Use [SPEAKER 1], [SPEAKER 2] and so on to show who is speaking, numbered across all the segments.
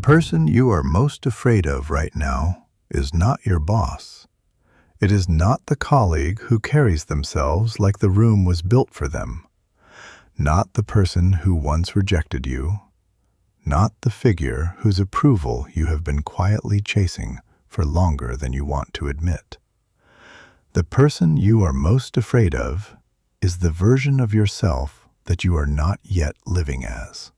[SPEAKER 1] person you are most afraid of right now is not your boss. It is not the colleague who carries themselves like the room was built for them, not the person who once rejected you, not the figure whose approval you have been quietly chasing for longer than you want to admit. The person you are most afraid of is the version of yourself that you are not yet living as.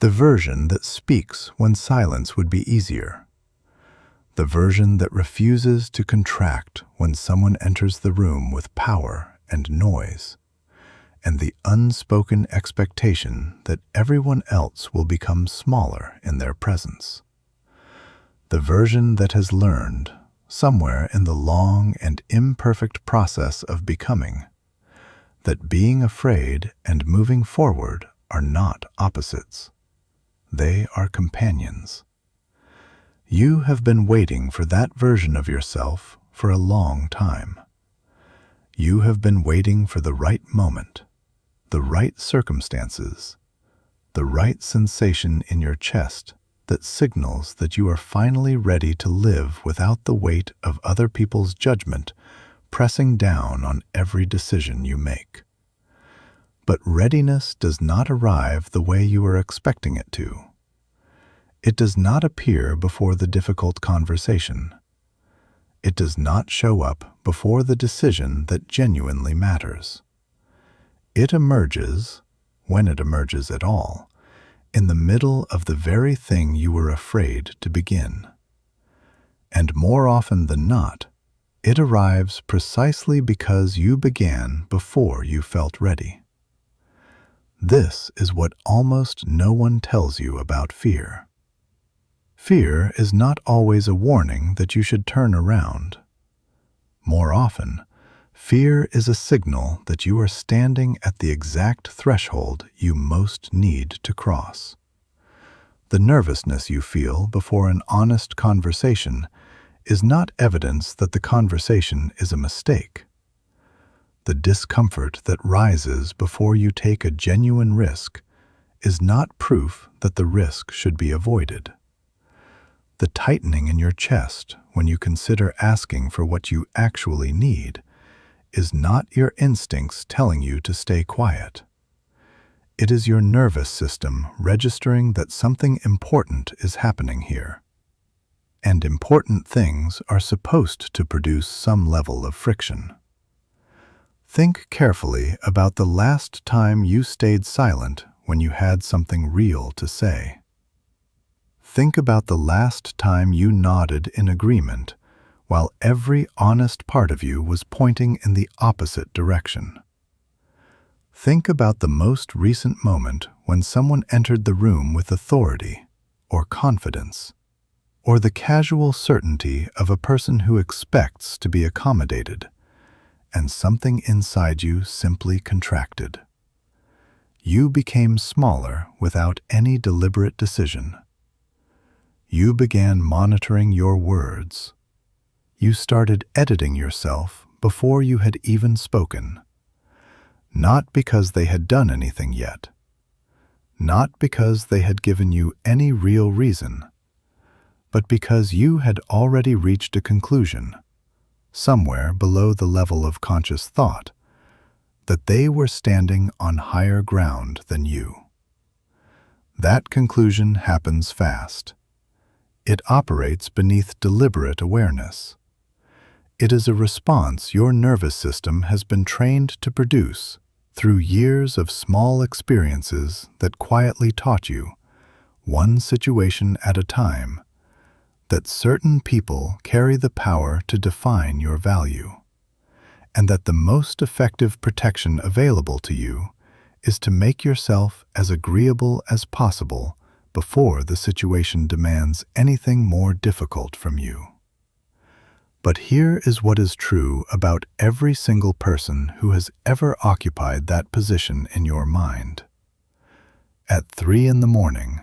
[SPEAKER 1] The version that speaks when silence would be easier. The version that refuses to contract when someone enters the room with power and noise, and the unspoken expectation that everyone else will become smaller in their presence. The version that has learned, somewhere in the long and imperfect process of becoming, that being afraid and moving forward are not opposites. They are companions. You have been waiting for that version of yourself for a long time. You have been waiting for the right moment, the right circumstances, the right sensation in your chest that signals that you are finally ready to live without the weight of other people's judgment pressing down on every decision you make. But readiness does not arrive the way you are expecting it to. It does not appear before the difficult conversation. It does not show up before the decision that genuinely matters. It emerges, when it emerges at all, in the middle of the very thing you were afraid to begin. And more often than not, it arrives precisely because you began before you felt ready. This is what almost no one tells you about fear. Fear is not always a warning that you should turn around. More often, fear is a signal that you are standing at the exact threshold you most need to cross. The nervousness you feel before an honest conversation is not evidence that the conversation is a mistake. The discomfort that rises before you take a genuine risk is not proof that the risk should be avoided. The tightening in your chest when you consider asking for what you actually need is not your instincts telling you to stay quiet. It is your nervous system registering that something important is happening here. And important things are supposed to produce some level of friction. Think carefully about the last time you stayed silent when you had something real to say. Think about the last time you nodded in agreement while every honest part of you was pointing in the opposite direction. Think about the most recent moment when someone entered the room with authority or confidence, or the casual certainty of a person who expects to be accommodated, and something inside you simply contracted. You became smaller without any deliberate decision. You began monitoring your words. You started editing yourself before you had even spoken. Not because they had done anything yet. Not because they had given you any real reason, but because you had already reached a conclusion, somewhere below the level of conscious thought, that they were standing on higher ground than you. That conclusion happens fast. It operates beneath deliberate awareness. It is a response your nervous system has been trained to produce through years of small experiences that quietly taught you, one situation at a time, that certain people carry the power to define your value, and that the most effective protection available to you is to make yourself as agreeable as possible before the situation demands anything more difficult from you. But here is what is true about every single person who has ever occupied that position in your mind. At 3 in the morning,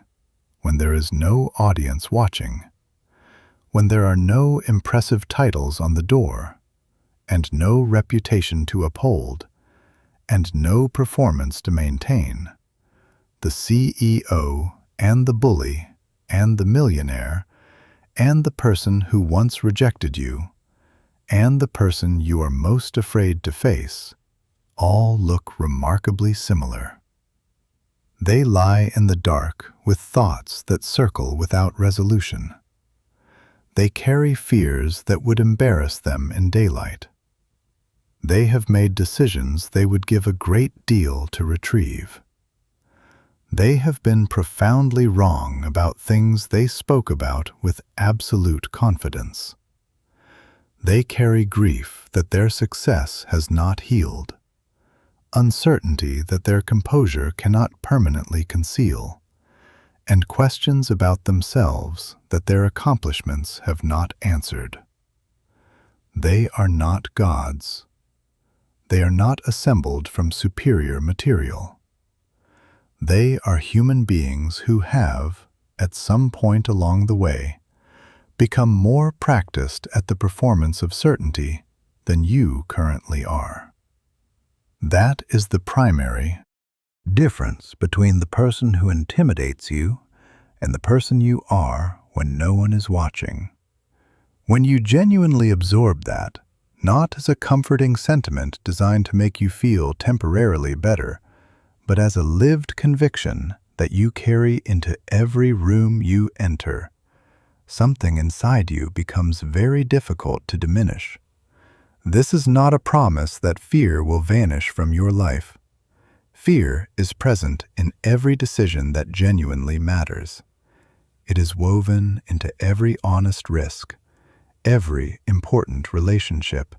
[SPEAKER 1] when there is no audience watching, when there are no impressive titles on the door, and no reputation to uphold, and no performance to maintain, the CEO and the bully and the millionaire, and the person who once rejected you, and the person you are most afraid to face, all look remarkably similar. They lie in the dark with thoughts that circle without resolution. They carry fears that would embarrass them in daylight. They have made decisions they would give a great deal to retrieve. They have been profoundly wrong about things they spoke about with absolute confidence. They carry grief that their success has not healed, uncertainty that their composure cannot permanently conceal, and questions about themselves that their accomplishments have not answered. They are not gods. They are not assembled from superior material. They are human beings who have, at some point along the way, become more practiced at the performance of certainty than you currently are. That is the primary difference between the person who intimidates you and the person you are when no one is watching. When you genuinely absorb that, not as a comforting sentiment designed to make you feel temporarily better, but as a lived conviction that you carry into every room you enter, something inside you becomes very difficult to diminish. This is not a promise that fear will vanish from your life. Fear is present in every decision that genuinely matters. It is woven into every honest risk, every important relationship,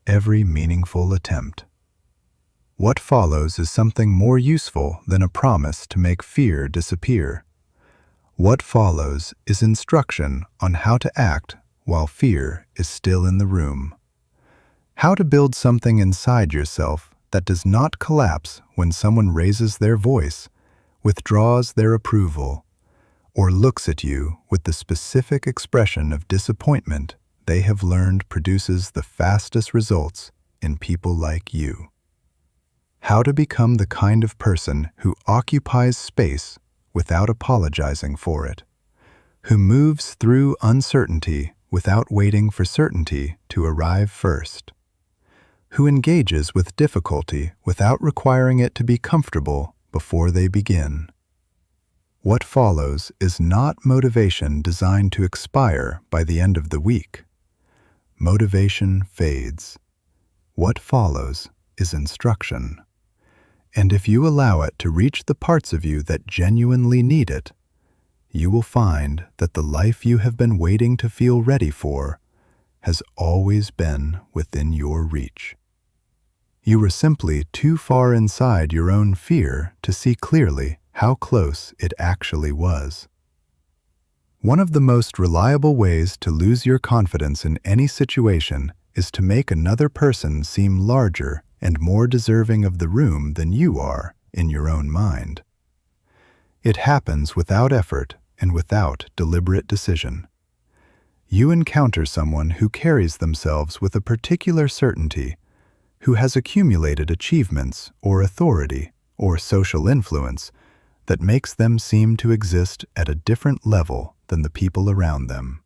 [SPEAKER 1] every meaningful attempt. What follows is something more useful than a promise to make fear disappear. What follows is instruction on how to act while fear is still in the room. How to build something inside yourself that does not collapse when someone raises their voice, withdraws their approval, or looks at you with the specific expression of disappointment they have learned produces the fastest results in people like you. How to become the kind of person who occupies space without apologizing for it, who moves through uncertainty without waiting for certainty to arrive first, who engages with difficulty without requiring it to be comfortable before they begin. What follows is not motivation designed to expire by the end of the week. Motivation fades. What follows is instruction. And if you allow it to reach the parts of you that genuinely need it, you will find that the life you have been waiting to feel ready for has always been within your reach. You were simply too far inside your own fear to see clearly how close it actually was. One of the most reliable ways to lose your confidence in any situation is to make another person seem larger and more deserving of the room than you are in your own mind. It happens without effort and without deliberate decision. You encounter someone who carries themselves with a particular certainty, who has accumulated achievements or authority or social influence that makes them seem to exist at a different level than the people around them.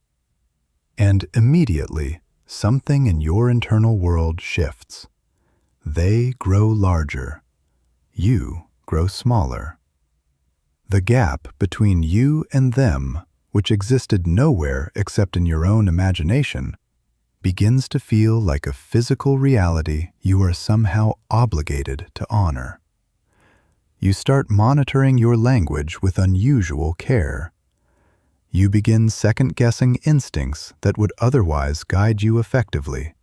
[SPEAKER 1] And immediately, something in your internal world shifts. They grow larger. You grow smaller. The gap between you and them, which existed nowhere except in your own imagination, begins to feel like a physical reality you are somehow obligated to honor. You start monitoring your language with unusual care. You begin second-guessing instincts that would otherwise guide you effectively.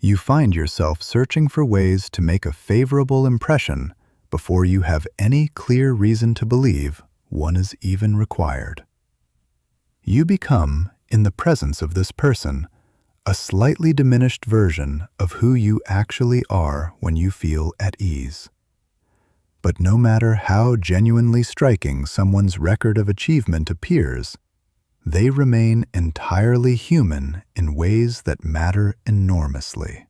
[SPEAKER 1] You find yourself searching for ways to make a favorable impression before you have any clear reason to believe one is even required. You become, in the presence of this person, a slightly diminished version of who you actually are when you feel at ease. But no matter how genuinely striking someone's record of achievement appears, they remain entirely human in ways that matter enormously.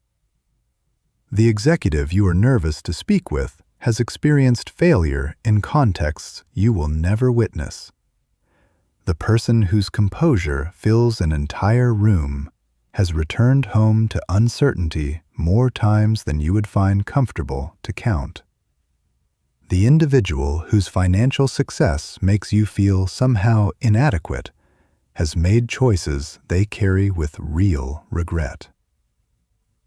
[SPEAKER 1] The executive you are nervous to speak with has experienced failure in contexts you will never witness. The person whose composure fills an entire room has returned home to uncertainty more times than you would find comfortable to count. The individual whose financial success makes you feel somehow inadequate has made choices they carry with real regret.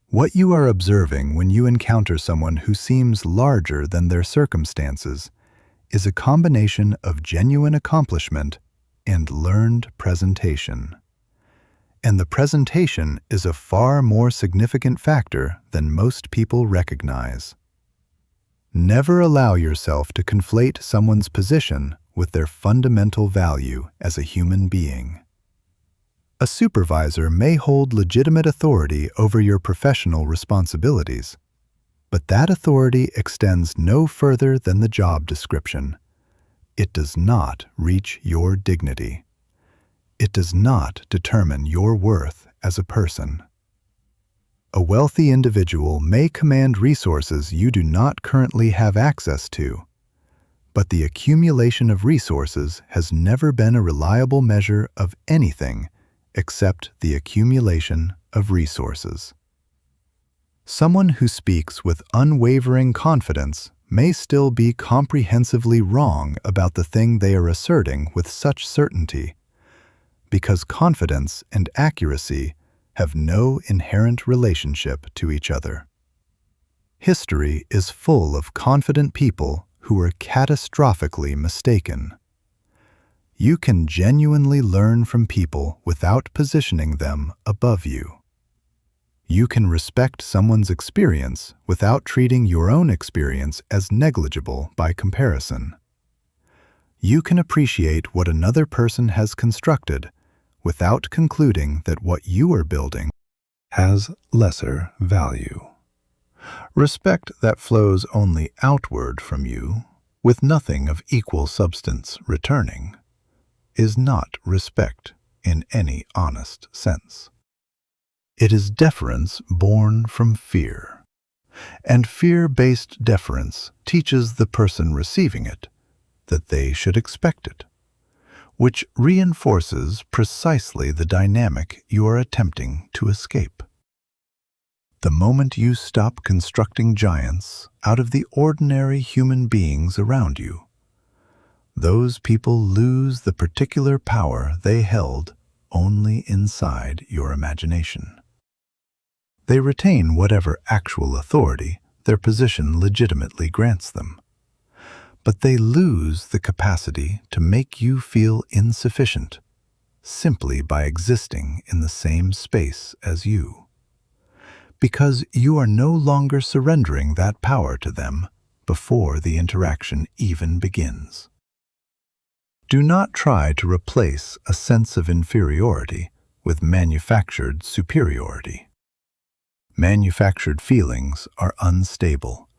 [SPEAKER 1] What you are observing when you encounter someone who seems larger than their circumstances is a combination of genuine accomplishment and learned presentation. And the presentation is a far more significant factor than most people recognize. Never allow yourself to conflate someone's position with their fundamental value as a human being. A supervisor may hold legitimate authority over your professional responsibilities, but that authority extends no further than the job description. It does not reach your dignity. It does not determine your worth as a person. A wealthy individual may command resources you do not currently have access to, but the accumulation of resources has never been a reliable measure of anything except the accumulation of resources. Someone who speaks with unwavering confidence may still be comprehensively wrong about the thing they are asserting with such certainty, because confidence and accuracy have no inherent relationship to each other. History is full of confident people who were catastrophically mistaken. You can genuinely learn from people without positioning them above you. You can respect someone's experience without treating your own experience as negligible by comparison. You can appreciate what another person has constructed without concluding that what you are building has lesser value. Respect that flows only outward from you, with nothing of equal substance returning, is not respect in any honest sense. It is deference born from fear, and fear-based deference teaches the person receiving it that they should expect it, which reinforces precisely the dynamic you are attempting to escape. The moment you stop constructing giants out of the ordinary human beings around you, those people lose the particular power they held only inside your imagination. They retain whatever actual authority their position legitimately grants them, but they lose the capacity to make you feel insufficient simply by existing in the same space as you, because you are no longer surrendering that power to them before the interaction even begins. Do not try to replace a sense of inferiority with manufactured superiority. Manufactured feelings are unstable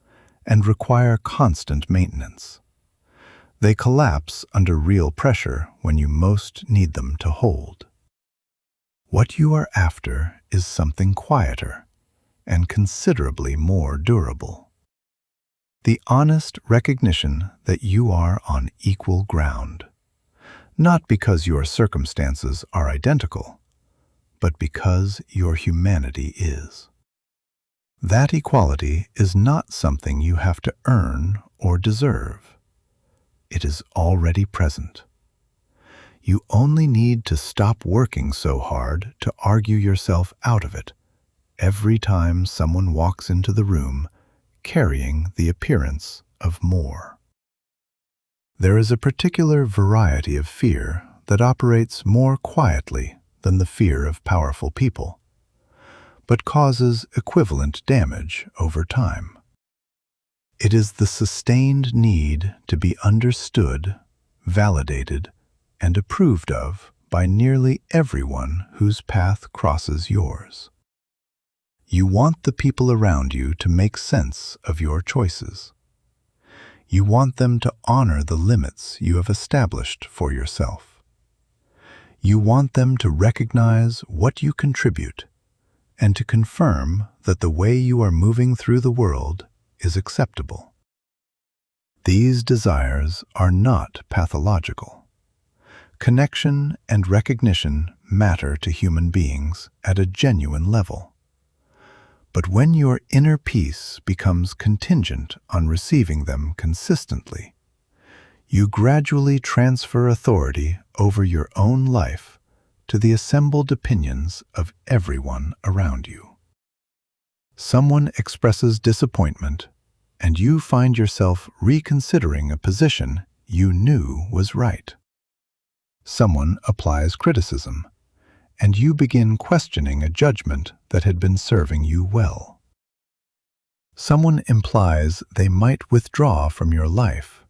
[SPEAKER 1] and require constant maintenance. They collapse under real pressure when you most need them to hold. What you are after is something quieter and considerably more durable. The honest recognition that you are on equal ground, not because your circumstances are identical, but because your humanity is. That equality is not something you have to earn or deserve. It is already present. You only need to stop working so hard to argue yourself out of it every time someone walks into the room carrying the appearance of more. There is a particular variety of fear that operates more quietly than the fear of powerful people, but causes equivalent damage over time. It is the sustained need to be understood, validated, and approved of by nearly everyone whose path crosses yours. You want the people around you to make sense of your choices. You want them to honor the limits you have established for yourself. You want them to recognize what you contribute and to confirm that the way you are moving through the world is acceptable. These desires are not pathological. Connection and recognition matter to human beings at a genuine level. But when your inner peace becomes contingent on receiving them consistently, you gradually transfer authority over your own life to the assembled opinions of everyone around you. Someone expresses disappointment, and you find yourself reconsidering a position you knew was right. Someone applies criticism, and you begin questioning a judgment that had been serving you well. Someone implies they might withdraw from your life,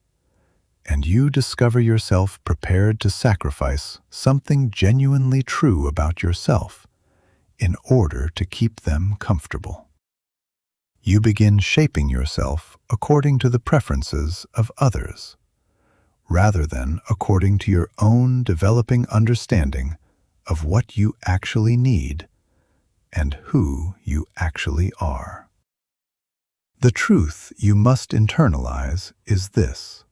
[SPEAKER 1] and you discover yourself prepared to sacrifice something genuinely true about yourself in order to keep them comfortable. You begin shaping yourself according to the preferences of others, rather than according to your own developing understanding of what you actually need and who you actually are. The truth you must internalize is this: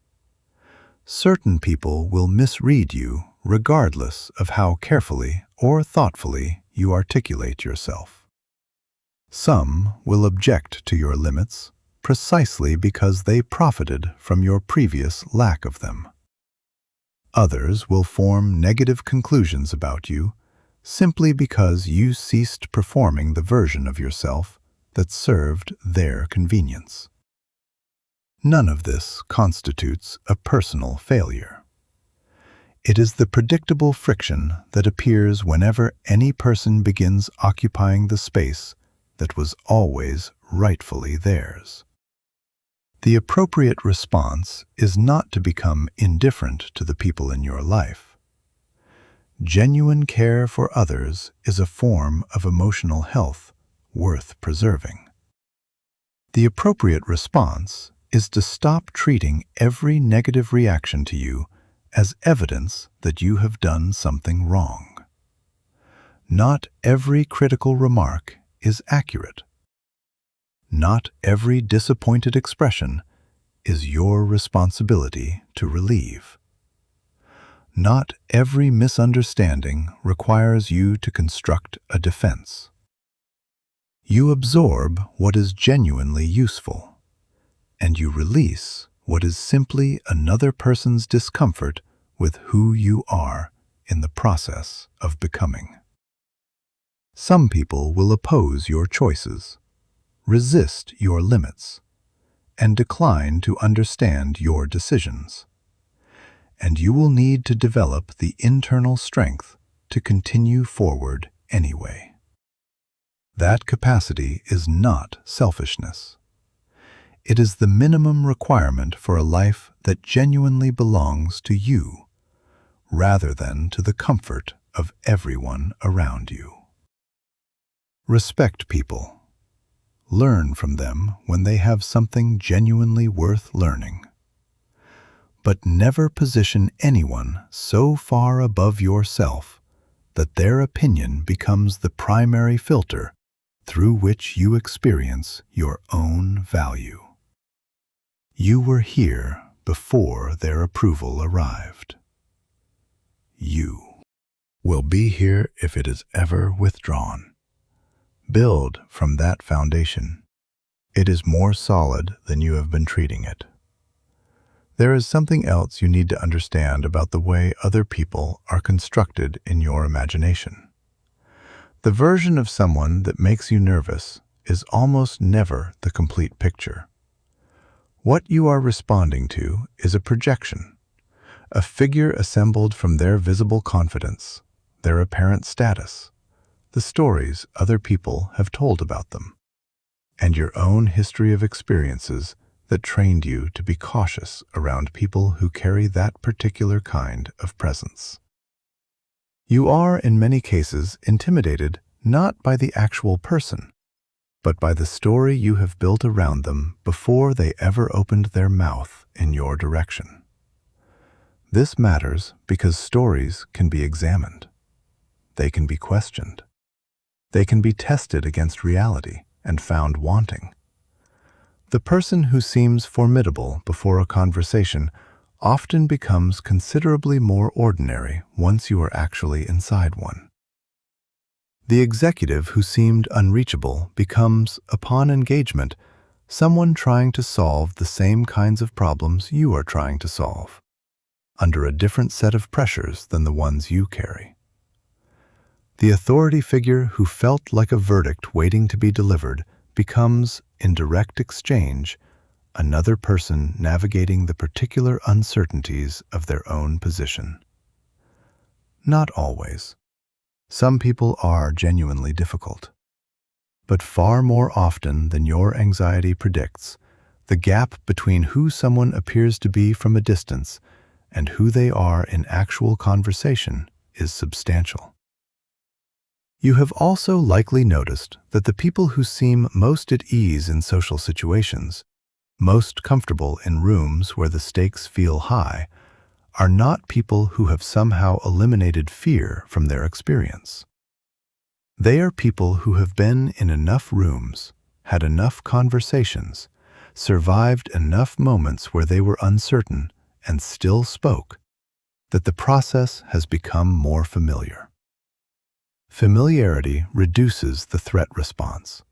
[SPEAKER 1] certain people will misread you regardless of how carefully or thoughtfully you articulate yourself. Some will object to your limits precisely because they profited from your previous lack of them. Others will form negative conclusions about you simply because you ceased performing the version of yourself that served their convenience. None of this constitutes a personal failure. It is the predictable friction that appears whenever any person begins occupying the space that was always rightfully theirs. The appropriate response is not to become indifferent to the people in your life. Genuine care for others is a form of emotional health worth preserving. The appropriate response is to stop treating every negative reaction to you as evidence that you have done something wrong. Not every critical remark is accurate. Not every disappointed expression is your responsibility to relieve. Not every misunderstanding requires you to construct a defense. You absorb what is genuinely useful, and you release what is simply another person's discomfort with who you are in the process of becoming. Some people will oppose your choices, resist your limits, and decline to understand your decisions. And you will need to develop the internal strength to continue forward anyway. That capacity is not selfishness. It is the minimum requirement for a life that genuinely belongs to you, rather than to the comfort of everyone around you. Respect people. Learn from them when they have something genuinely worth learning. But never position anyone so far above yourself that their opinion becomes the primary filter through which you experience your own value. You were here before their approval arrived. You will be here if it is ever withdrawn. Build from that foundation. It is more solid than you have been treating it. There is something else you need to understand about the way other people are constructed in your imagination. The version of someone that makes you nervous is almost never the complete picture. What you are responding to is a projection, a figure assembled from their visible confidence, their apparent status, the stories other people have told about them, and your own history of experiences that trained you to be cautious around people who carry that particular kind of presence. You are, in many cases, intimidated not by the actual person, but by the story you have built around them before they ever opened their mouth in your direction. This matters because stories can be examined. They can be questioned. They can be tested against reality and found wanting. The person who seems formidable before a conversation often becomes considerably more ordinary once you are actually inside one. The executive who seemed unreachable becomes, upon engagement, someone trying to solve the same kinds of problems you are trying to solve, under a different set of pressures than the ones you carry. The authority figure who felt like a verdict waiting to be delivered becomes, in direct exchange, another person navigating the particular uncertainties of their own position. Not always. Some people are genuinely difficult. But far more often than your anxiety predicts, the gap between who someone appears to be from a distance and who they are in actual conversation is substantial. You have also likely noticed that the people who seem most at ease in social situations, most comfortable in rooms where the stakes feel high, are not people who have somehow eliminated fear from their experience. They are people who have been in enough rooms, had enough conversations, survived enough moments where they were uncertain and still spoke, that the process has become more familiar. Familiarity reduces the threat response.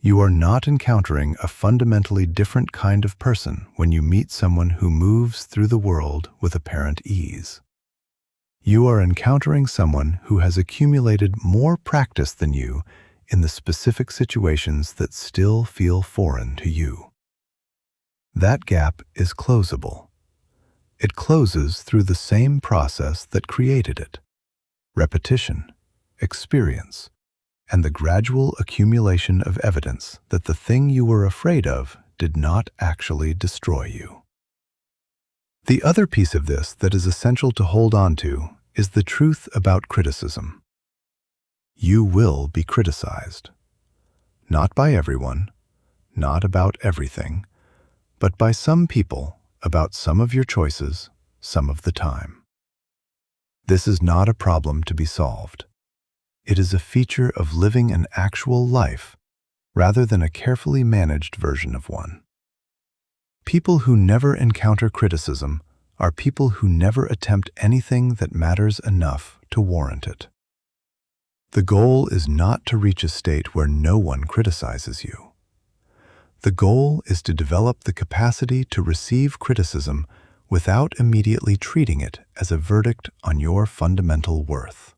[SPEAKER 1] You are not encountering a fundamentally different kind of person when you meet someone who moves through the world with apparent ease. You are encountering someone who has accumulated more practice than you in the specific situations that still feel foreign to you. That gap is closable. It closes through the same process that created it: repetition, experience, and the gradual accumulation of evidence that the thing you were afraid of did not actually destroy you. The other piece of this that is essential to hold on to is the truth about criticism. You will be criticized. Not by everyone, not about everything, but by some people about some of your choices, some of the time. This is not a problem to be solved. It is a feature of living an actual life rather than a carefully managed version of one. People who never encounter criticism are people who never attempt anything that matters enough to warrant it. The goal is not to reach a state where no one criticizes you. The goal is to develop the capacity to receive criticism without immediately treating it as a verdict on your fundamental worth.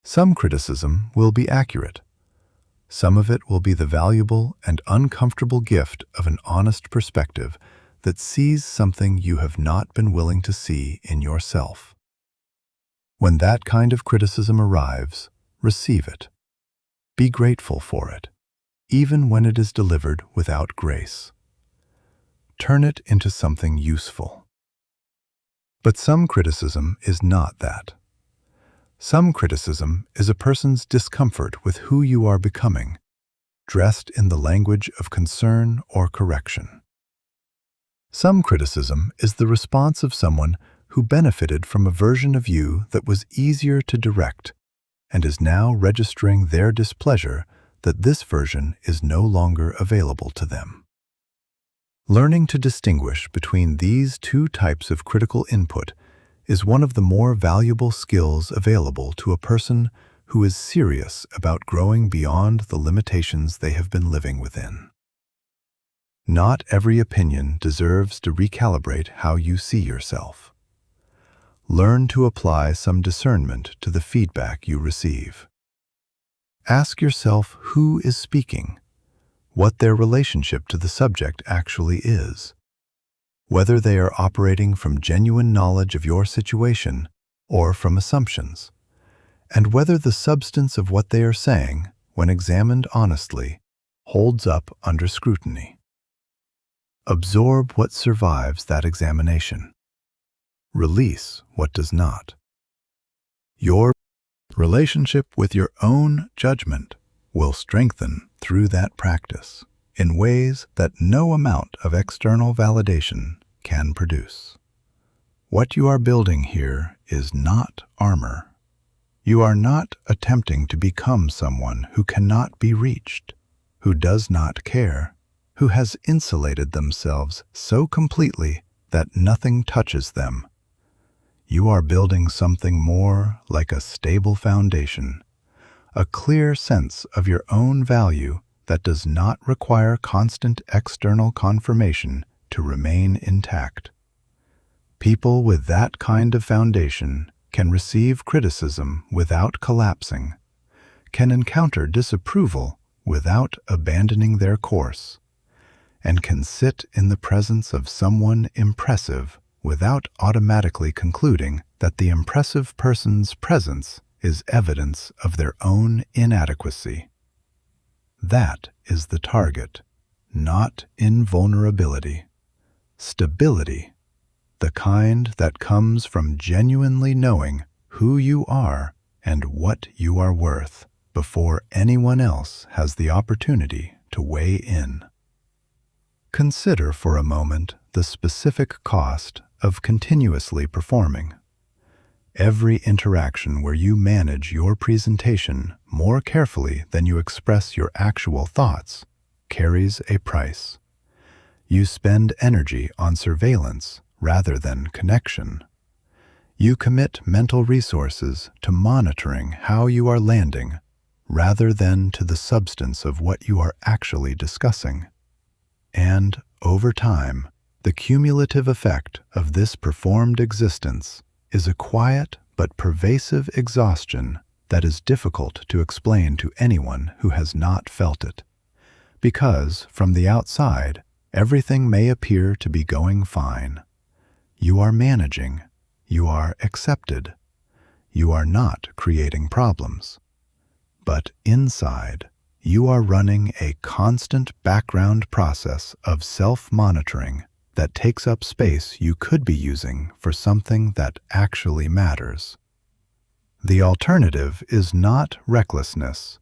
[SPEAKER 1] Some criticism will be accurate. Some of it will be the valuable and uncomfortable gift of an honest perspective that sees something you have not been willing to see in yourself. When that kind of criticism arrives, receive it. Be grateful for it, even when it is delivered without grace. Turn it into something useful. But some criticism is not that. Some criticism is a person's discomfort with who you are becoming, dressed in the language of concern or correction. Some criticism is the response of someone who benefited from a version of you that was easier to direct and is now registering their displeasure that this version is no longer available to them. Learning to distinguish between these two types of critical input is one of the more valuable skills available to a person who is serious about growing beyond the limitations they have been living within. Not every opinion deserves to recalibrate how you see yourself. Learn to apply some discernment to the feedback you receive. Ask yourself who is speaking, what their relationship to the subject actually is, whether they are operating from genuine knowledge of your situation or from assumptions, and whether the substance of what they are saying, when examined honestly, holds up under scrutiny. Absorb what survives that examination. Release what does not. Your relationship with your own judgment will strengthen through that practice in ways that no amount of external validation can produce. What you are building here is not armor. You are not attempting to become someone who cannot be reached, who does not care, who has insulated themselves so completely that nothing touches them. You are building something more like a stable foundation, a clear sense of your own value that does not require constant external confirmation to remain intact. People with that kind of foundation can receive criticism without collapsing, can encounter disapproval without abandoning their course, and can sit in the presence of someone impressive without automatically concluding that the impressive person's presence is evidence of their own inadequacy. That is the target, not invulnerability. Stability, the kind that comes from genuinely knowing who you are and what you are worth before anyone else has the opportunity to weigh in. Consider for a moment the specific cost of continuously performing. Every interaction where you manage your presentation more carefully than you express your actual thoughts carries a price. You spend energy on surveillance rather than connection. You commit mental resources to monitoring how you are landing rather than to the substance of what you are actually discussing. And, over time, the cumulative effect of this performed existence is a quiet but pervasive exhaustion that is difficult to explain to anyone who has not felt it. Because, from the outside, everything may appear to be going fine. You are managing. You are accepted. You are not creating problems. But inside, you are running a constant background process of self-monitoring that takes up space you could be using for something that actually matters. The alternative is not recklessness.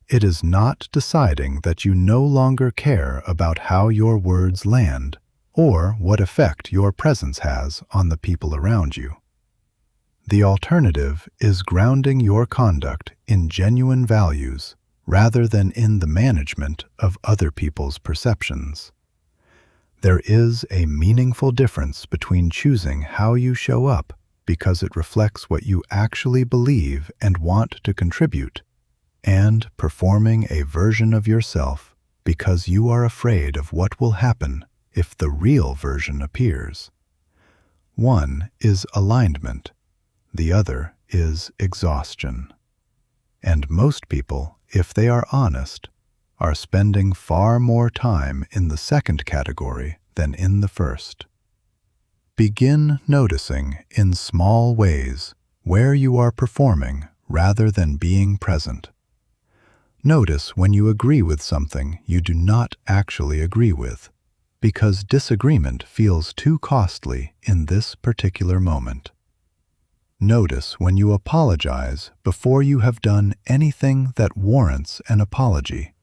[SPEAKER 1] It is not deciding that you no longer care about how your words land or what effect your presence has on the people around you. The alternative is grounding your conduct in genuine values rather than in the management of other people's perceptions. There is a meaningful difference between choosing how you show up because it reflects what you actually believe and want to contribute, and performing a version of yourself because you are afraid of what will happen if the real version appears. One is alignment, the other is exhaustion. And most people, if they are honest, are spending far more time in the second category than in the first. Begin noticing in small ways where you are performing rather than being present. Notice when you agree with something you do not actually agree with, because disagreement feels too costly in this particular moment. Notice when you apologize before you have done anything that warrants an apology,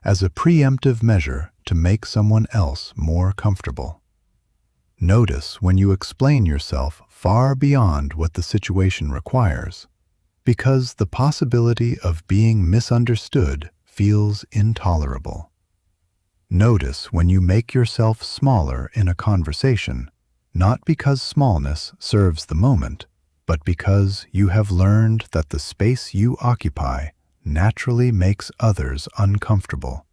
[SPEAKER 1] as a preemptive measure to make someone else more comfortable. Notice when you explain yourself far beyond what the situation requires, because the possibility of being misunderstood feels intolerable. Notice when you make yourself smaller in a conversation, not because smallness serves the moment, but because you have learned that the space you occupy naturally makes others uncomfortable,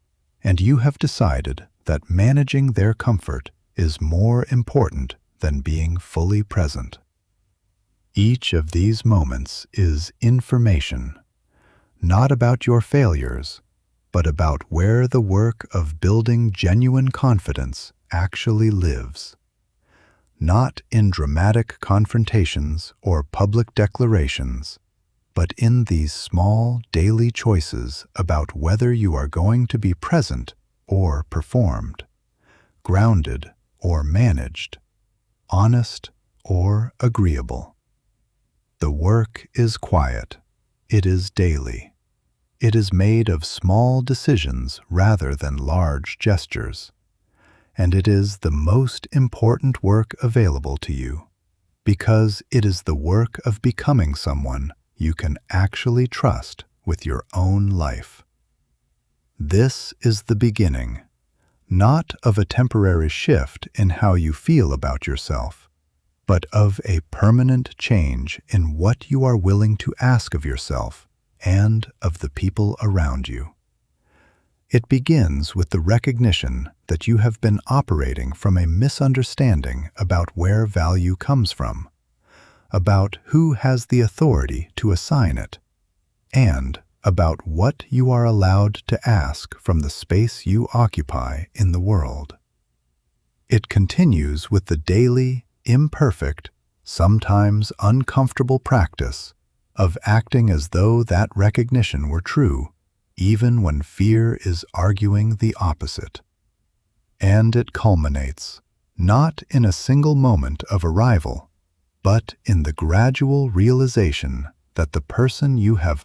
[SPEAKER 1] and you have decided that managing their comfort is more important than being fully present. Each of these moments is information, not about your failures, but about where the work of building genuine confidence actually lives. Not in dramatic confrontations or public declarations, but in these small daily choices about whether you are going to be present or performed, grounded or managed, honest or agreeable. The work is quiet. It is daily. It is made of small decisions rather than large gestures. And it is the most important work available to you, because it is the work of becoming someone you can actually trust with your own life. This is the beginning, not of a temporary shift in how you feel about yourself, but of a permanent change in what you are willing to ask of yourself and of the people around you. It begins with the recognition that you have been operating from a misunderstanding about where value comes from, about who has the authority to assign it, and about what you are allowed to ask from the space you occupy in the world. It continues with the daily, imperfect, sometimes uncomfortable practice of acting as though that recognition were true, even when fear is arguing the opposite. And it culminates, not in a single moment of arrival, but in the gradual realization that the person you have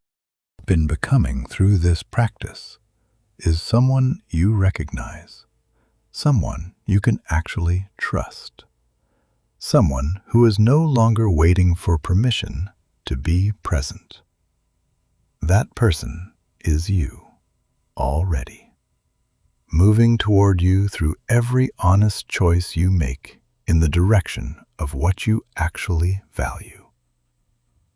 [SPEAKER 1] been becoming through this practice is someone you recognize, someone you can actually trust, someone who is no longer waiting for permission to be present. That person is you, already, moving toward you through every honest choice you make in the direction of what you actually value.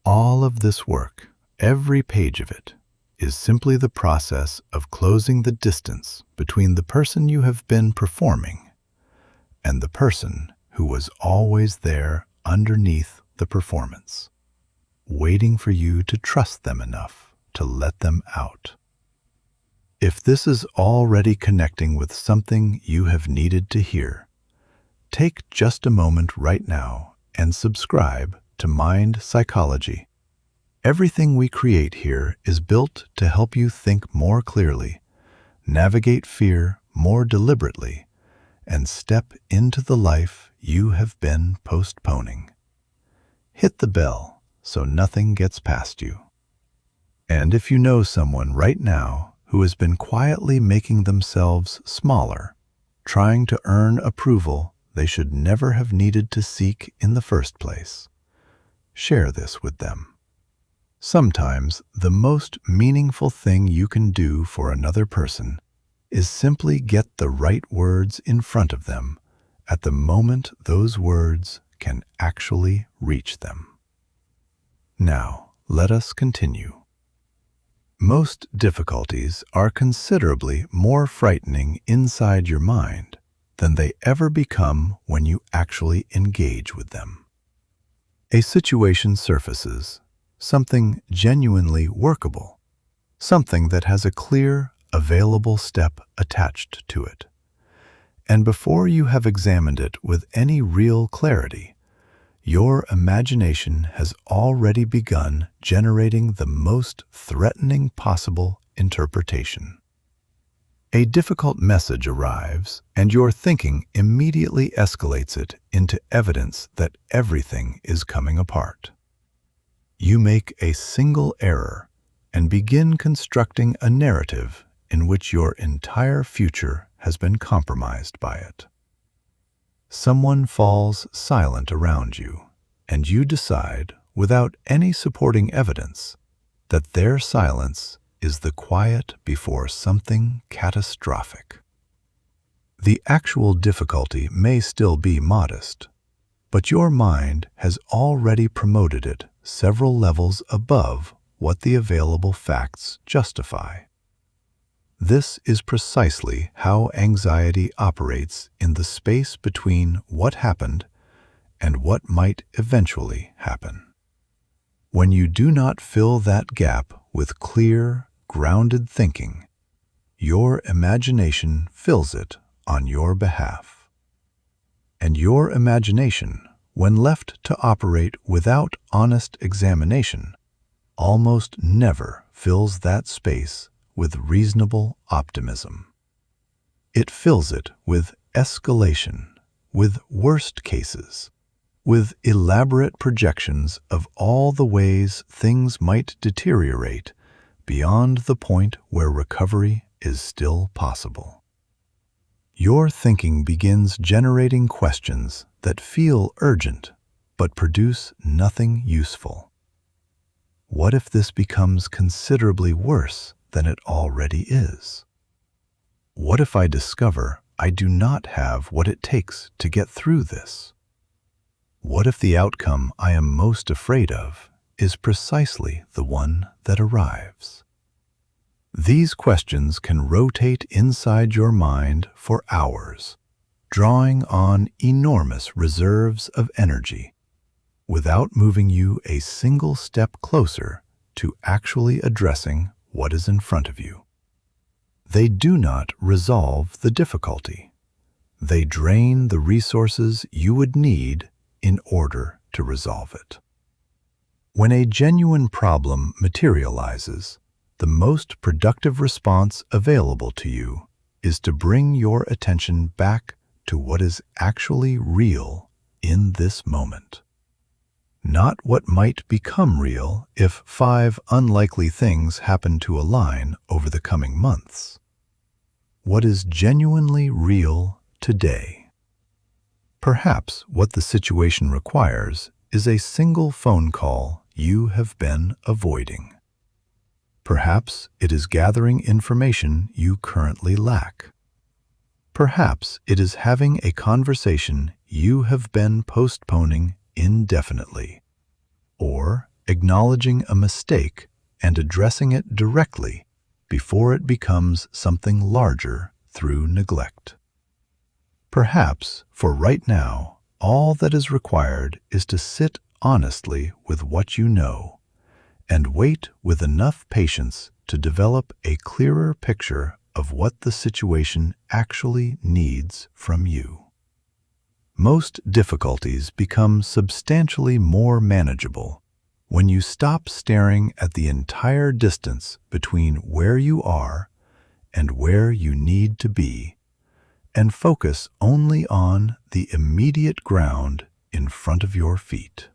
[SPEAKER 1] All of this work, every page of it, is simply the process of closing the distance between the person you have been performing and the person who was always there underneath the performance, waiting for you to trust them enough to let them out. If this is already connecting with something you have needed to hear, take just a moment right now and subscribe to Mind Psychology. Everything we create here is built to help you think more clearly, navigate fear more deliberately, and step into the life you have been postponing. Hit the bell so nothing gets past you. And if you know someone right now who has been quietly making themselves smaller, trying to earn approval they should never have needed to seek in the first place, share this with them. Sometimes the most meaningful thing you can do for another person is simply get the right words in front of them at the moment those words can actually reach them. Now, let us continue. Most difficulties are considerably more frightening inside your mind than they ever become when you actually engage with them. A situation surfaces, something genuinely workable, something that has a clear, available step attached to it. And before you have examined it with any real clarity, your imagination has already begun generating the most threatening possible interpretation. A difficult message arrives, and your thinking immediately escalates it into evidence that everything is coming apart. You make a single error and begin constructing a narrative in which your entire future has been compromised by it. Someone falls silent around you, and you decide, without any supporting evidence, that their silence is the quiet before something catastrophic. The actual difficulty may still be modest, but your mind has already promoted it several levels above what the available facts justify. This is precisely how anxiety operates in the space between what happened and what might eventually happen. When you do not fill that gap with clear, grounded thinking, your imagination fills it on your behalf. And your imagination, when left to operate without honest examination, almost never fills that space with reasonable optimism. It fills it with escalation, with worst cases, with elaborate projections of all the ways things might deteriorate beyond the point where recovery is still possible. Your thinking begins generating questions that feel urgent but produce nothing useful. What if this becomes considerably worse than it already is? What if I discover I do not have what it takes to get through this? What if the outcome I am most afraid of is precisely the one that arrives? These questions can rotate inside your mind for hours, drawing on enormous reserves of energy, without moving you a single step closer to actually addressing what is in front of you. They do not resolve the difficulty. They drain the resources you would need in order to resolve it. When a genuine problem materializes, the most productive response available to you is to bring your attention back to what is actually real in this moment. Not what might become real if 5 unlikely things happen to align over the coming months. What is genuinely real today? Perhaps what the situation requires is a single phone call you have been avoiding. Perhaps it is gathering information you currently lack. Perhaps it is having a conversation you have been postponing indefinitely, or acknowledging a mistake and addressing it directly before it becomes something larger through neglect. Perhaps, for right now, all that is required is to sit honestly with what you know and wait with enough patience to develop a clearer picture of what the situation actually needs from you. Most difficulties become substantially more manageable when you stop staring at the entire distance between where you are and where you need to be, and focus only on the immediate ground in front of your feet.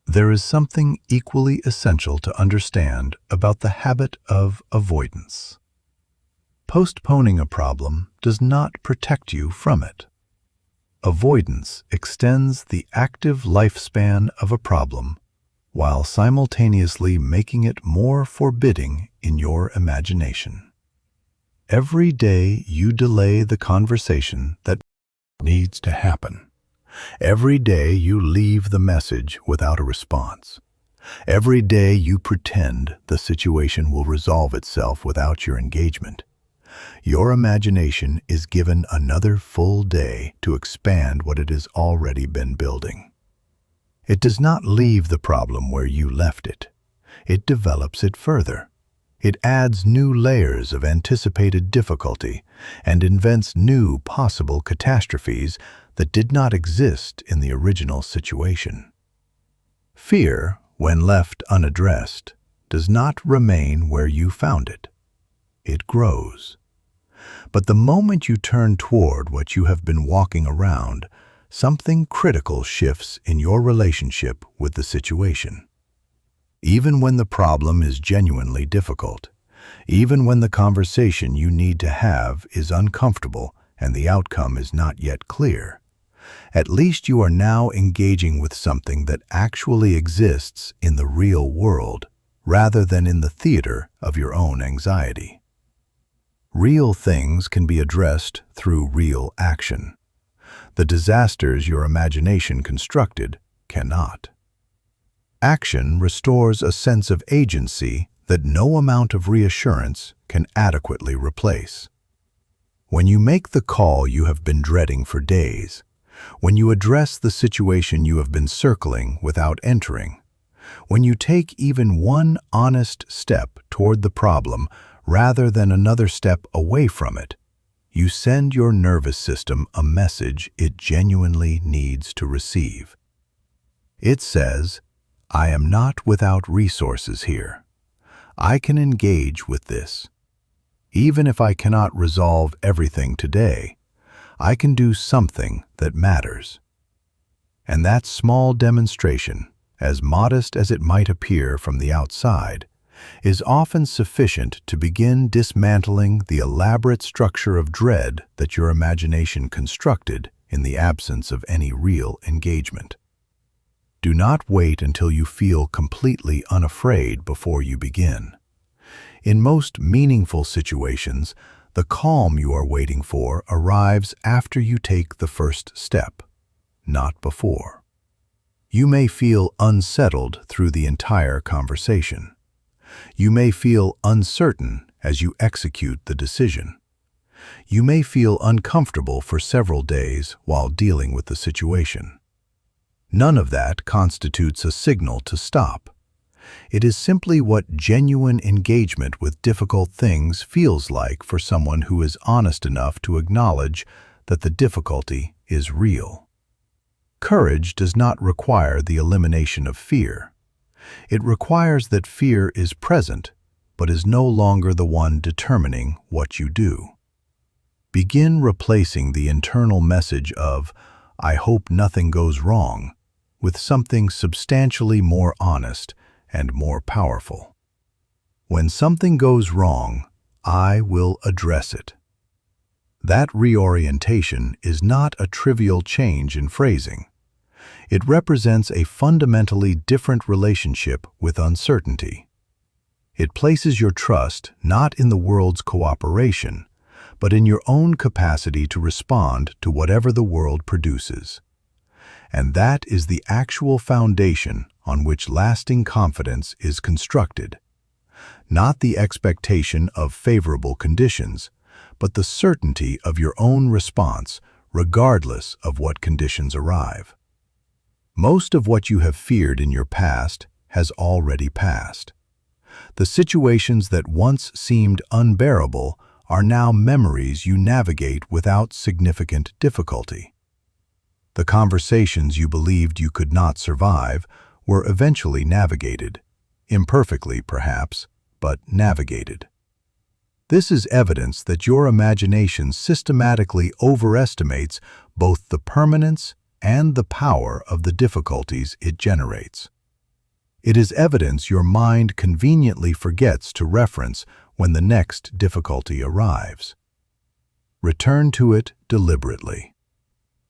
[SPEAKER 1] There is something equally essential to understand about the habit of avoidance. Postponing a problem does not protect you from it. Avoidance extends the active lifespan of a problem while simultaneously making it more forbidding in your imagination. Every day you delay the conversation that needs to happen. Every day you leave the message without a response. Every day you pretend the situation will resolve itself without your engagement. Your imagination is given another full day to expand what it has already been building. It does not leave the problem where you left it. It develops it further. It adds new layers of anticipated difficulty and invents new possible catastrophes that did not exist in the original situation. Fear, when left unaddressed, does not remain where you found it. It grows. But the moment you turn toward what you have been walking around, something critical shifts in your relationship with the situation. Even when the problem is genuinely difficult, even when the conversation you need to have is uncomfortable and the outcome is not yet clear, at least you are now engaging with something that actually exists in the real world rather than in the theater of your own anxiety. Real things can be addressed through real action. The disasters your imagination constructed cannot. Action restores a sense of agency that no amount of reassurance can adequately replace. When you make the call you have been dreading for days, when you address the situation you have been circling without entering, when you take even one honest step toward the problem rather than another step away from it, you send your nervous system a message it genuinely needs to receive. It says, "I am not without resources here. I can engage with this. Even if I cannot resolve everything today, I can do something that matters." And that small demonstration, as modest as it might appear from the outside, is often sufficient to begin dismantling the elaborate structure of dread that your imagination constructed in the absence of any real engagement. Do not wait until you feel completely unafraid before you begin. In most meaningful situations, The calm you are waiting for arrives after you take the first step, not before. You may feel unsettled through the entire conversation. You may feel uncertain as you execute the decision. You may feel uncomfortable for several days while dealing with the situation. None of that constitutes a signal to stop. It is simply what genuine engagement with difficult things feels like for someone who is honest enough to acknowledge that the difficulty is real. Courage does not require the elimination of fear. It requires that fear is present, but is no longer the one determining what you do. Begin replacing the internal message of, "I hope nothing goes wrong," with something substantially more honest and more powerful. When something goes wrong, I will address it. That reorientation is not a trivial change in phrasing. It represents a fundamentally different relationship with uncertainty. It places your trust not in the world's cooperation, but in your own capacity to respond to whatever the world produces. And that is the actual foundation on which lasting confidence is constructed. Not the expectation of favorable conditions, but the certainty of your own response, regardless of what conditions arrive. Most of what you have feared in your past has already passed. The situations that once seemed unbearable are now memories you navigate without significant difficulty. The conversations you believed you could not survive were eventually navigated, imperfectly perhaps, but navigated. This is evidence that your imagination systematically overestimates both the permanence and the power of the difficulties it generates. It is evidence your mind conveniently forgets to reference when the next difficulty arrives. Return to it deliberately.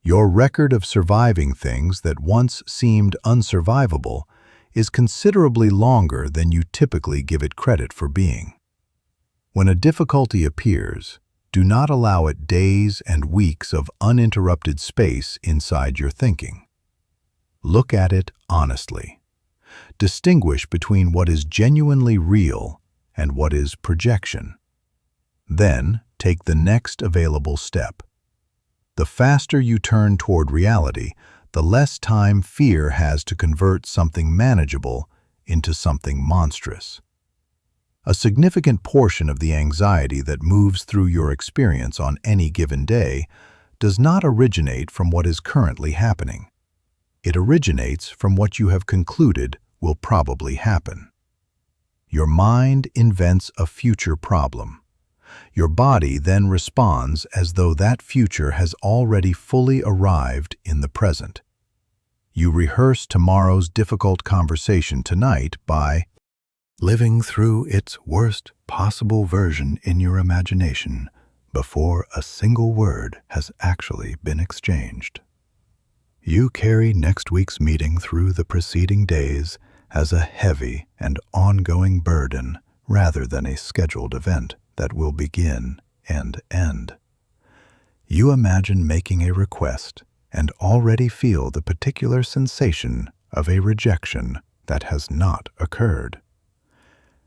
[SPEAKER 1] Your record of surviving things that once seemed unsurvivable is considerably longer than you typically give it credit for being. When a difficulty appears, do not allow it days and weeks of uninterrupted space inside your thinking. Look at it honestly. Distinguish between what is genuinely real and what is projection. Then, take the next available step. The faster you turn toward reality, the less time fear has to convert something manageable into something monstrous. A significant portion of the anxiety that moves through your experience on any given day does not originate from what is currently happening. It originates from what you have concluded will probably happen. Your mind invents a future problem. Your body then responds as though that future has already fully arrived in the present. You rehearse tomorrow's difficult conversation tonight by living through its worst possible version in your imagination before a single word has actually been exchanged. You carry next week's meeting through the preceding days as a heavy and ongoing burden rather than a scheduled event that will begin and end. You imagine making a request and already feel the particular sensation of a rejection that has not occurred.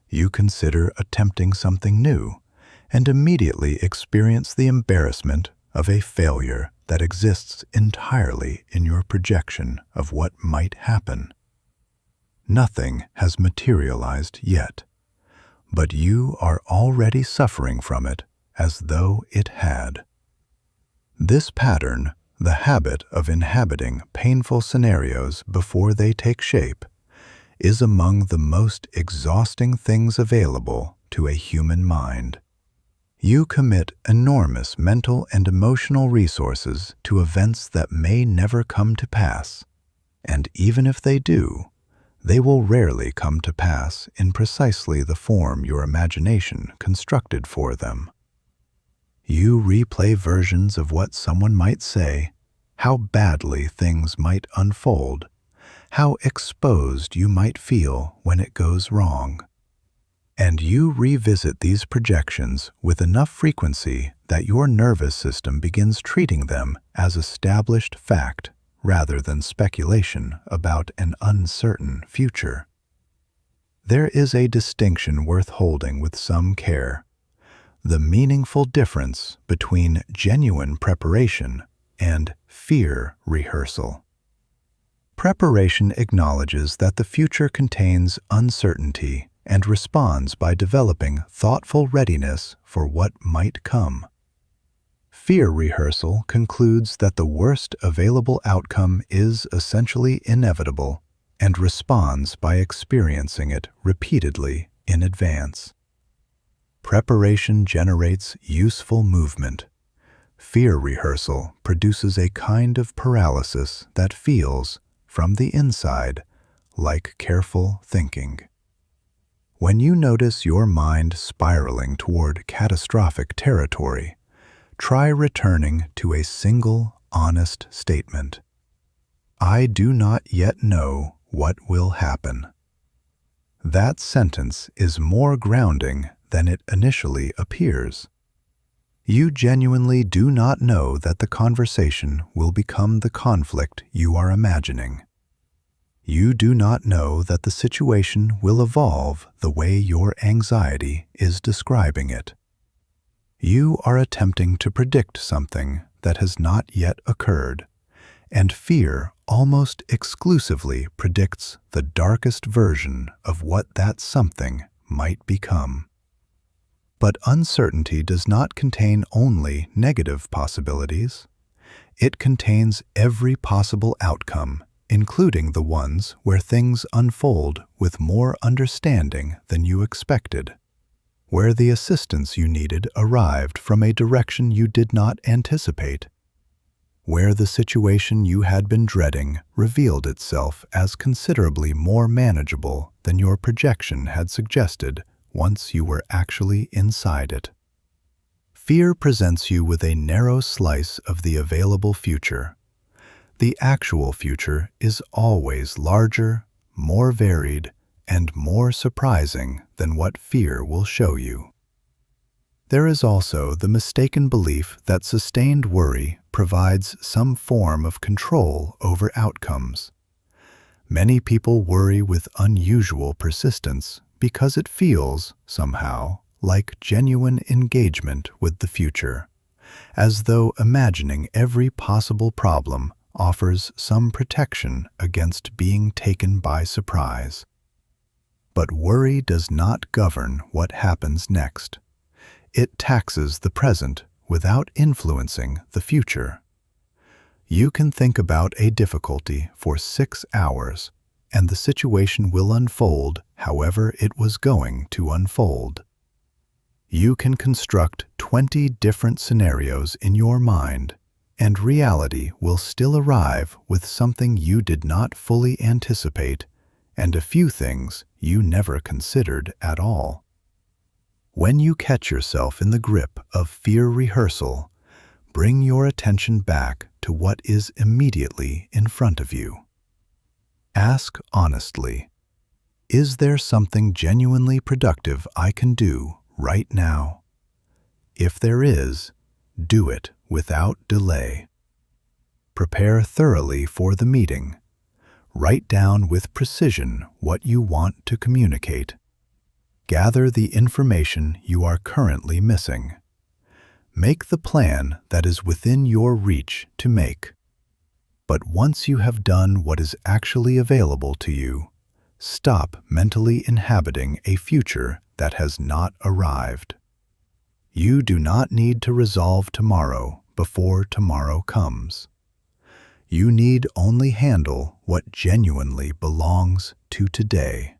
[SPEAKER 1] You consider attempting something new and immediately experience the embarrassment of a failure that exists entirely in your projection of what might happen. Nothing has materialized yet, but you are already suffering from it as though it had. This pattern, the habit of inhabiting painful scenarios before they take shape, is among the most exhausting things available to a human mind. You commit enormous mental and emotional resources to events that may never come to pass, and even if they do, they will rarely come to pass in precisely the form your imagination constructed for them. You replay versions of what someone might say, how badly things might unfold, how exposed you might feel when it goes wrong. And you revisit these projections with enough frequency that your nervous system begins treating them as established fact rather than speculation about an uncertain future. There is a distinction worth holding with some care: the meaningful difference between genuine preparation and fear rehearsal. Preparation acknowledges that the future contains uncertainty and responds by developing thoughtful readiness for what might come. Fear rehearsal concludes that the worst available outcome is essentially inevitable and responds by experiencing it repeatedly in advance. Preparation generates useful movement. Fear rehearsal produces a kind of paralysis that feels, from the inside, like careful thinking. When you notice your mind spiraling toward catastrophic territory, try returning to a single, honest statement. I do not yet know what will happen. That sentence is more grounding than it initially appears. You genuinely do not know that the conversation will become the conflict you are imagining. You do not know that the situation will evolve the way your anxiety is describing it. You are attempting to predict something that has not yet occurred, and fear almost exclusively predicts the darkest version of what that something might become. But uncertainty does not contain only negative possibilities. It contains every possible outcome, including the ones where things unfold with more understanding than you expected, where the assistance you needed arrived from a direction you did not anticipate, where the situation you had been dreading revealed itself as considerably more manageable than your projection had suggested once you were actually inside it. Fear presents you with a narrow slice of the available future. The actual future is always larger, more varied, and more surprising than what fear will show you. There is also the mistaken belief that sustained worry provides some form of control over outcomes. Many people worry with unusual persistence because it feels, somehow, like genuine engagement with the future, as though imagining every possible problem offers some protection against being taken by surprise. But worry does not govern what happens next. It taxes the present without influencing the future. You can think about a difficulty for 6 hours, and the situation will unfold however it was going to unfold. You can construct 20 different scenarios in your mind, and reality will still arrive with something you did not fully anticipate, and a few things you never considered at all. When you catch yourself in the grip of fear rehearsal, bring your attention back to what is immediately in front of you. Ask honestly, is there something genuinely productive I can do right now? If there is, do it without delay. Prepare thoroughly for the meeting. Write down with precision what you want to communicate. Gather the information you are currently missing. Make the plan that is within your reach to make. But once you have done what is actually available to you, stop mentally inhabiting a future that has not arrived. You do not need to resolve tomorrow before tomorrow comes. You need only handle what genuinely belongs to today.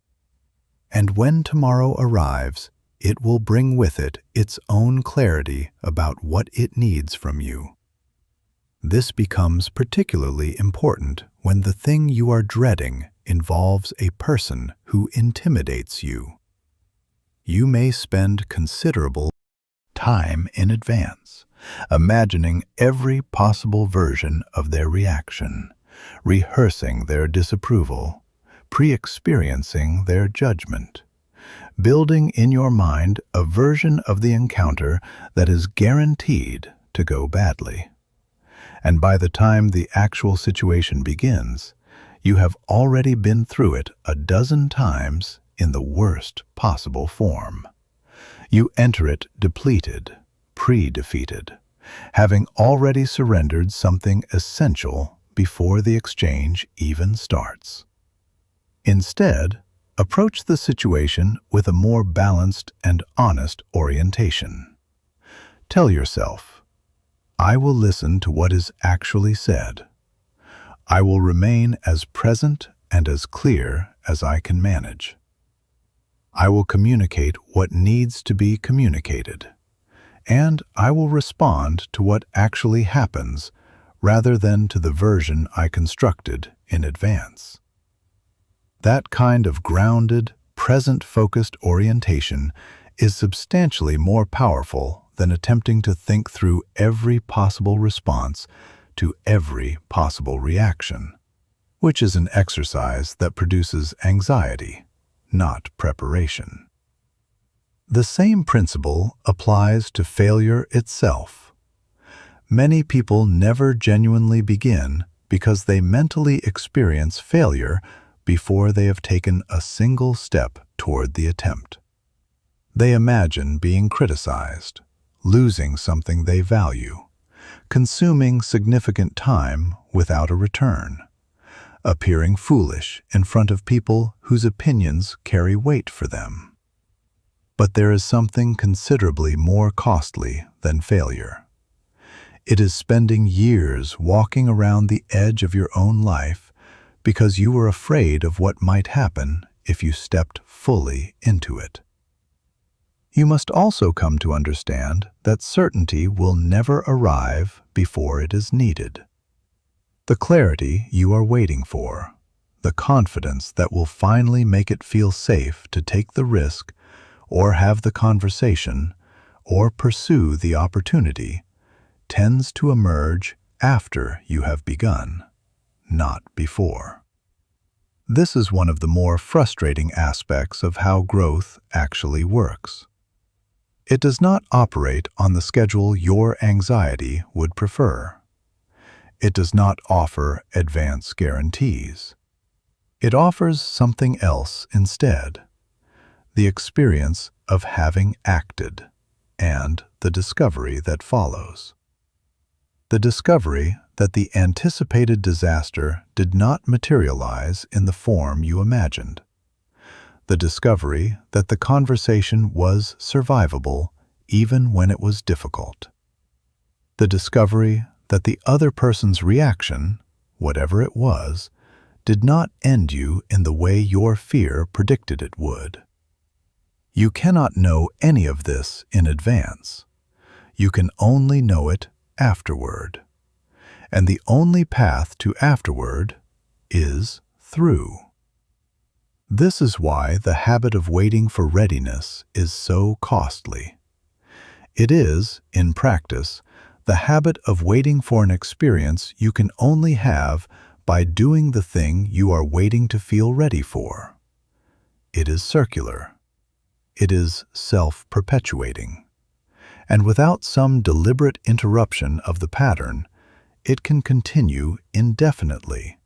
[SPEAKER 1] And when tomorrow arrives, it will bring with it its own clarity about what it needs from you. This becomes particularly important when the thing you are dreading involves a person who intimidates you. You may spend considerable time in advance, imagining every possible version of their reaction, rehearsing their disapproval, pre-experiencing their judgment, building in your mind a version of the encounter that is guaranteed to go badly. And by the time the actual situation begins, you have already been through it a dozen times in the worst possible form. You enter it depleted, pre-defeated, having already surrendered something essential before the exchange even starts. Instead, approach the situation with a more balanced and honest orientation. Tell yourself, I will listen to what is actually said. I will remain as present and as clear as I can manage. I will communicate what needs to be communicated, and I will respond to what actually happens rather than to the version I constructed in advance. That kind of grounded, present-focused orientation is substantially more powerful than attempting to think through every possible response to every possible reaction, which is an exercise that produces anxiety, not preparation. The same principle applies to failure itself. Many people never genuinely begin because they mentally experience failure before they have taken a single step toward the attempt. They imagine being criticized, losing something they value, consuming significant time without a return, appearing foolish in front of people whose opinions carry weight for them. But there is something considerably more costly than failure. It is spending years walking around the edge of your own life because you were afraid of what might happen if you stepped fully into it. You must also come to understand that certainty will never arrive before it is needed. The clarity you are waiting for, the confidence that will finally make it feel safe to take the risk or have the conversation or pursue the opportunity, tends to emerge after you have begun, not before. This is one of the more frustrating aspects of how growth actually works. It does not operate on the schedule your anxiety would prefer. It does not offer advance guarantees. It offers something else instead: the experience of having acted and the discovery that follows. The discovery that the anticipated disaster did not materialize in the form you imagined. The discovery that the conversation was survivable even when it was difficult. The discovery that the other person's reaction, whatever it was, did not end you in the way your fear predicted it would. You cannot know any of this in advance. You can only know it afterward. And the only path to afterward is through. This is why the habit of waiting for readiness is so costly. It is, in practice, the habit of waiting for an experience you can only have by doing the thing you are waiting to feel ready for. It is circular. It is self-perpetuating. And without some deliberate interruption of the pattern, it can continue indefinitely,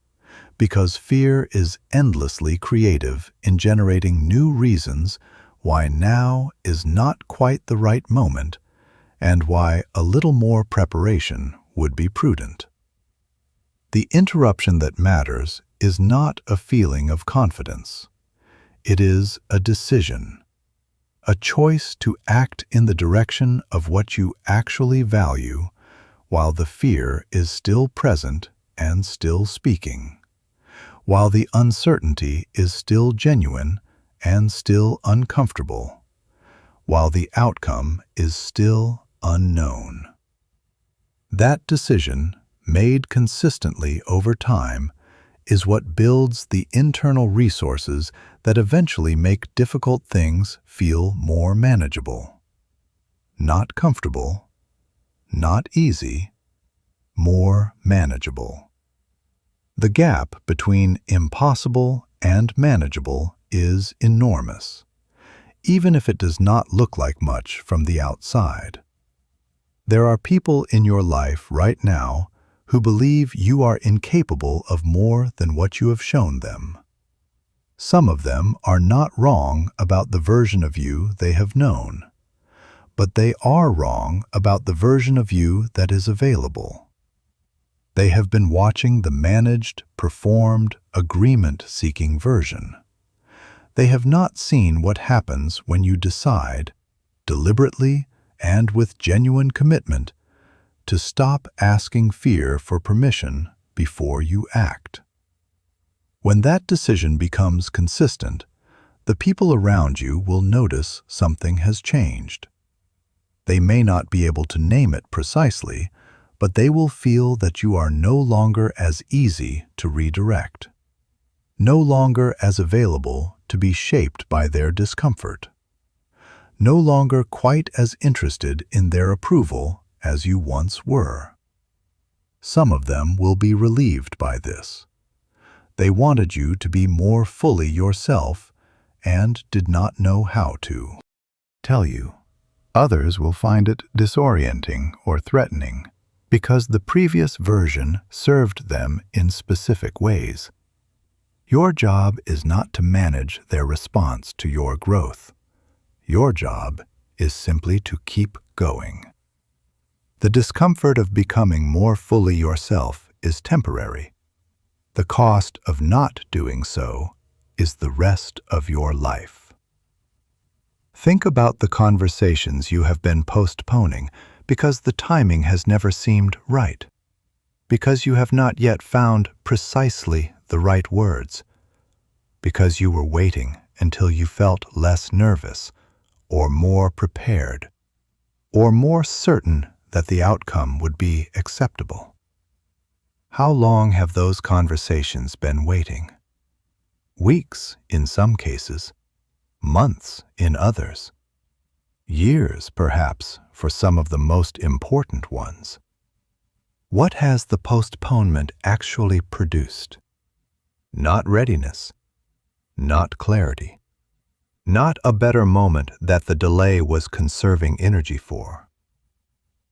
[SPEAKER 1] because fear is endlessly creative in generating new reasons why now is not quite the right moment and why a little more preparation would be prudent. The interruption that matters is not a feeling of confidence. It is a decision, a choice to act in the direction of what you actually value while the fear is still present and still speaking, while the uncertainty is still genuine and still uncomfortable, while the outcome is still unknown. That decision, made consistently over time, is what builds the internal resources that eventually make difficult things feel more manageable. Not comfortable, not easy, more manageable. The gap between impossible and manageable is enormous, even if it does not look like much from the outside. There are people in your life right now who believe you are incapable of more than what you have shown them. Some of them are not wrong about the version of you they have known, but they are wrong about the version of you that is available. They have been watching the managed, performed, agreement-seeking version. They have not seen what happens when you decide, deliberately and with genuine commitment, to stop asking fear for permission before you act. When that decision becomes consistent, the people around you will notice something has changed. They may not be able to name it precisely, but they will feel that you are no longer as easy to redirect, no longer as available to be shaped by their discomfort, no longer quite as interested in their approval as you once were. Some of them will be relieved by this. They wanted you to be more fully yourself and did not know how to tell you. Others will find it disorienting or threatening because the previous version served them in specific ways. Your job is not to manage their response to your growth. Your job is simply to keep going. The discomfort of becoming more fully yourself is temporary. The cost of not doing so is the rest of your life. Think about the conversations you have been postponing because the timing has never seemed right, because you have not yet found precisely the right words, because you were waiting until you felt less nervous, or more prepared, or more certain that the outcome would be acceptable. How long have those conversations been waiting? Weeks in some cases, months in others, years perhaps for some of the most important ones. What has the postponement actually produced? Not readiness, not clarity, not a better moment that the delay was conserving energy for.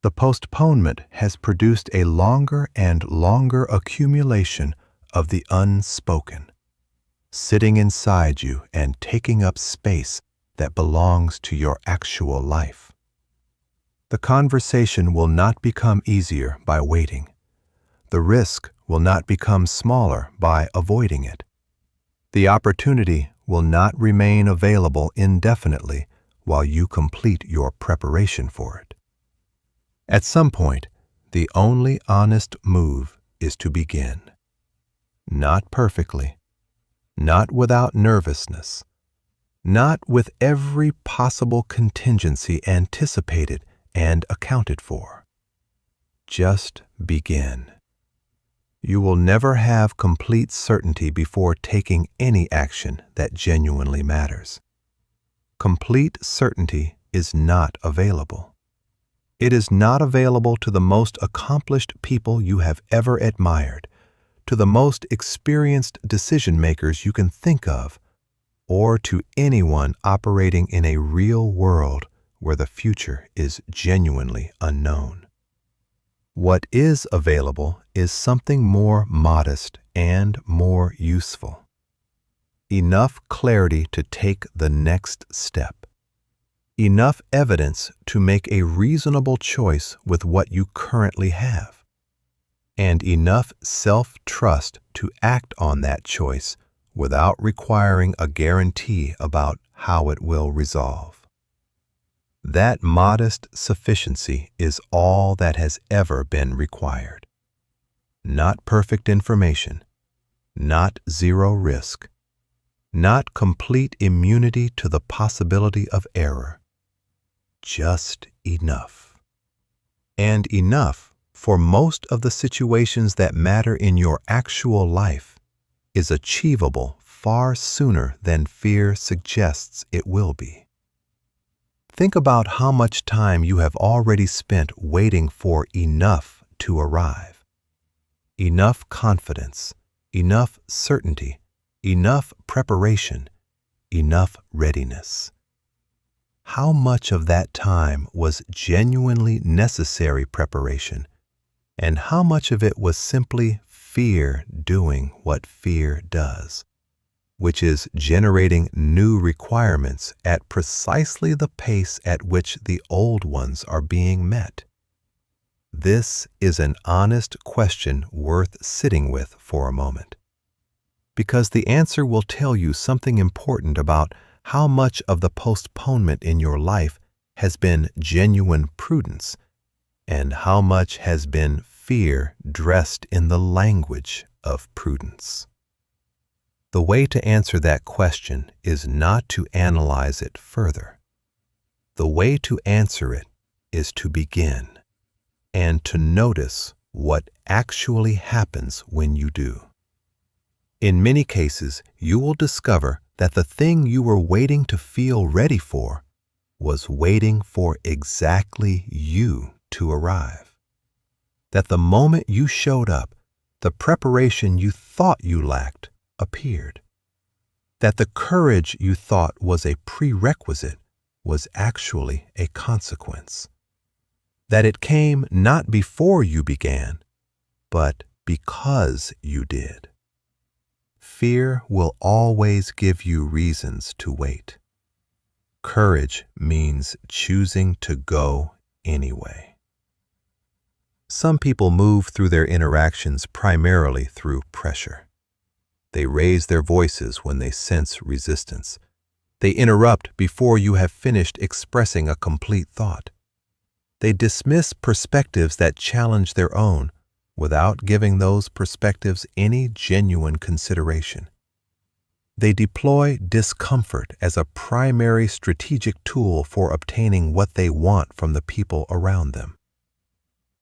[SPEAKER 1] The postponement has produced a longer and longer accumulation of the unspoken, sitting inside you and taking up space that belongs to your actual life. The conversation will not become easier by waiting. The risk will not become smaller by avoiding it. The opportunity will not remain available indefinitely while you complete your preparation for it. At some point, the only honest move is to begin. Not perfectly, not without nervousness, not with every possible contingency anticipated and accounted for. Just begin. You will never have complete certainty before taking any action that genuinely matters. Complete certainty is not available. It is not available to the most accomplished people you have ever admired, to the most experienced decision makers you can think of, or to anyone operating in a real world where the future is genuinely unknown. What is available is something more modest and more useful. Enough clarity to take the next step. Enough evidence to make a reasonable choice with what you currently have. And enough self-trust to act on that choice without requiring a guarantee about how it will resolve. That modest sufficiency is all that has ever been required. Not perfect information, not zero risk, not complete immunity to the possibility of error. Just enough. And enough for most of the situations that matter in your actual life is achievable far sooner than fear suggests it will be. Think about how much time you have already spent waiting for enough to arrive. Enough confidence, enough certainty, enough preparation, enough readiness.
[SPEAKER 2] how much of that time was genuinely necessary preparation, and how much of it was simply fear doing what fear does, which is generating new requirements at precisely the pace at which the old ones are being met. This is an honest question worth sitting with for a moment, because the answer will tell you something important about how much of the postponement in your life has been genuine prudence and how much has been fear dressed in the language of prudence. The way to answer that question is not to analyze it further. The way to answer it is to begin and to notice what actually happens when you do. In many cases, you will discover that the thing you were waiting to feel ready for was waiting for exactly you to arrive. That the moment you showed up, the preparation you thought you lacked appeared. That the courage you thought was a prerequisite was actually a consequence. That it came not before you began, but because you did. Fear will always give you reasons to wait. Courage means choosing to go anyway. Some people move through their interactions primarily through pressure. They raise their voices when they sense resistance. They interrupt before you have finished expressing a complete thought. They dismiss perspectives that challenge their own without giving those perspectives any genuine consideration. They deploy discomfort as a primary strategic tool for obtaining what they want from the people around them.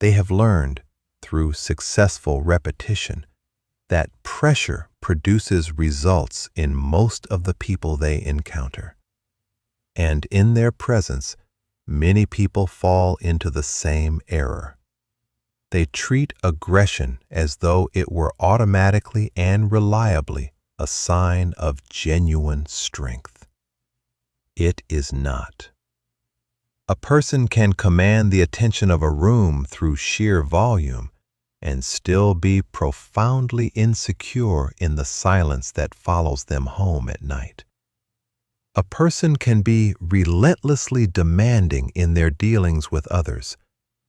[SPEAKER 2] They have learned, through successful repetition, that pressure produces results in most of the people they encounter. And in their presence, many people fall into the same error. They treat aggression as though it were automatically and reliably a sign of genuine strength. It is not. A person can command the attention of a room through sheer volume and still be profoundly insecure in the silence that follows them home at night. A person can be relentlessly demanding in their dealings with others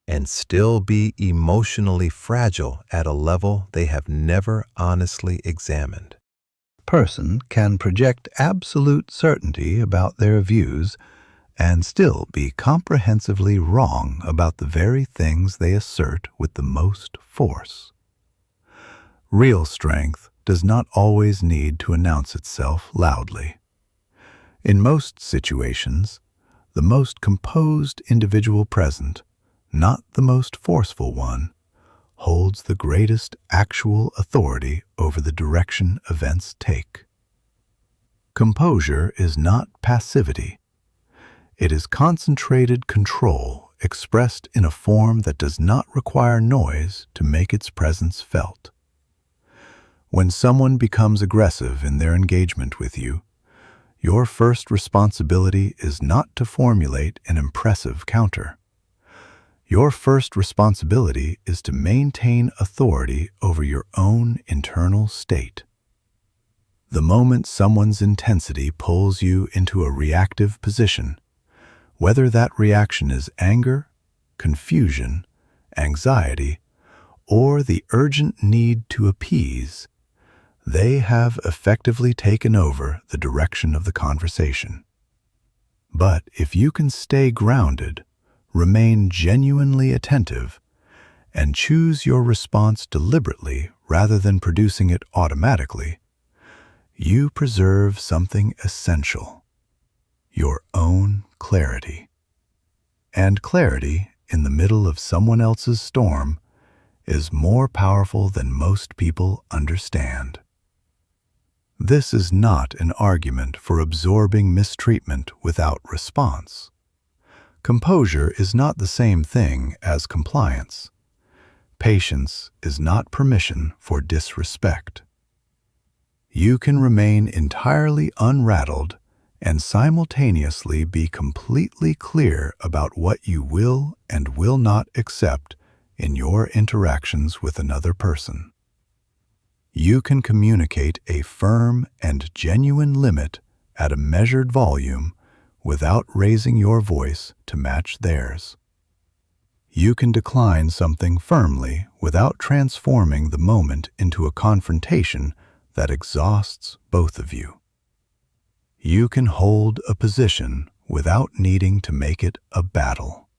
[SPEAKER 2] and still be emotionally fragile at a level they have never honestly examined.
[SPEAKER 1] A person can project absolute certainty about their views and still be comprehensively wrong about the very things they assert with the most force. Real strength does not always need to announce itself loudly. In most situations, the most composed individual present, not the most forceful one, holds the greatest actual authority over the direction events take. Composure is not passivity. It is concentrated control expressed in a form that does not require noise to make its presence felt. When someone becomes aggressive in their engagement with you, your first responsibility is not to formulate an impressive counter. Your first responsibility is to maintain authority over your own internal state. The moment someone's intensity pulls you into a reactive position, whether that reaction is anger, confusion, anxiety, or the urgent need to appease, they have effectively taken over the direction of the conversation. But if you can stay grounded, remain genuinely attentive, and choose your response deliberately rather than producing it automatically, you preserve something essential: your own clarity. And clarity in the middle of someone else's storm is more powerful than most people understand. This is not an argument for absorbing mistreatment without response. Composure is not the same thing as compliance. Patience is not permission for disrespect. You can remain entirely unrattled and simultaneously be completely clear about what you will and will not accept in your interactions with another person. You can communicate a firm and genuine limit at a measured volume without raising your voice to match theirs. You can decline something firmly without transforming the moment into a confrontation that exhausts both of you. You can hold a position without needing to make it a battle.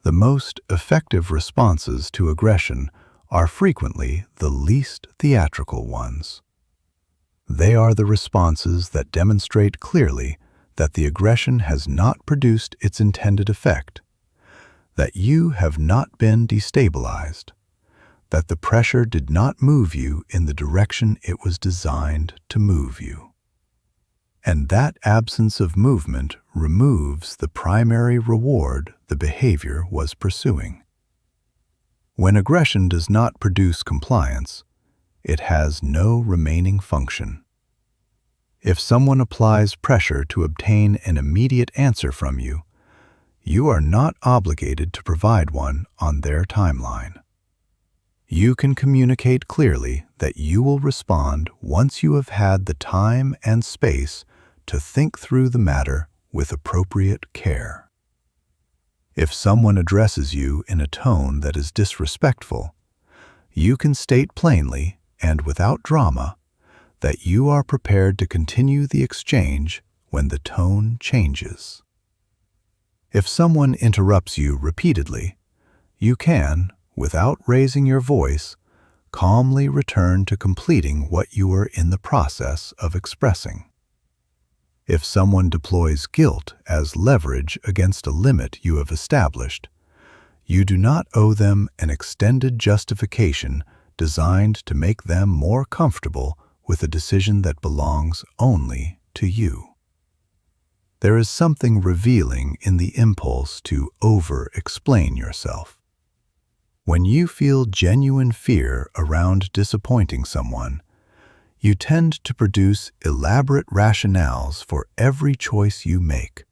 [SPEAKER 1] The most effective responses to aggression are frequently the least theatrical ones. They are the responses that demonstrate clearly that the aggression has not produced its intended effect, that you have not been destabilized, that the pressure did not move you in the direction it was designed to move you. And that absence of movement removes the primary reward the behavior was pursuing. When aggression does not produce compliance, it has no remaining function. If someone applies pressure to obtain an immediate answer from you, you are not obligated to provide one on their timeline. You can communicate clearly that you will respond once you have had the time and space to think through the matter with appropriate care. If someone addresses you in a tone that is disrespectful, you can state plainly and without drama that you are prepared to continue the exchange when the tone changes. If someone interrupts you repeatedly, you can, without raising your voice, calmly return to completing what you were in the process of expressing. If someone deploys guilt as leverage against a limit you have established, you do not owe them an extended justification designed to make them more comfortable with a decision that belongs only to you. There is something revealing in the impulse to over-explain yourself. When you feel genuine fear around disappointing someone, you tend to produce elaborate rationales for every choice you make,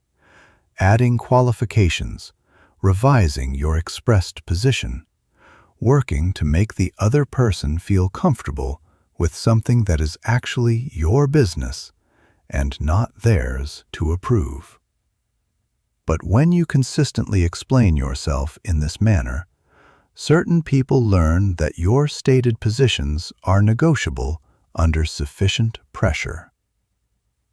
[SPEAKER 1] adding qualifications, revising your expressed position, working to make the other person feel comfortable with something that is actually your business and not theirs to approve. But when you consistently explain yourself in this manner, certain people learn that your stated positions are negotiable under sufficient pressure.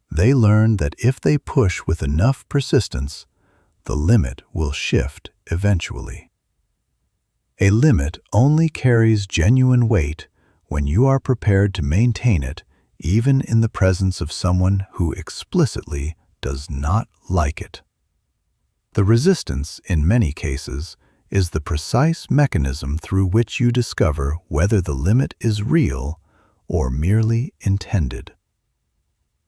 [SPEAKER 1] They learn that if they push with enough persistence, the limit will shift eventually. A limit only carries genuine weight when you are prepared to maintain it even in the presence of someone who explicitly does not like it. The resistance, in many cases, is the precise mechanism through which you discover whether the limit is real or merely intended.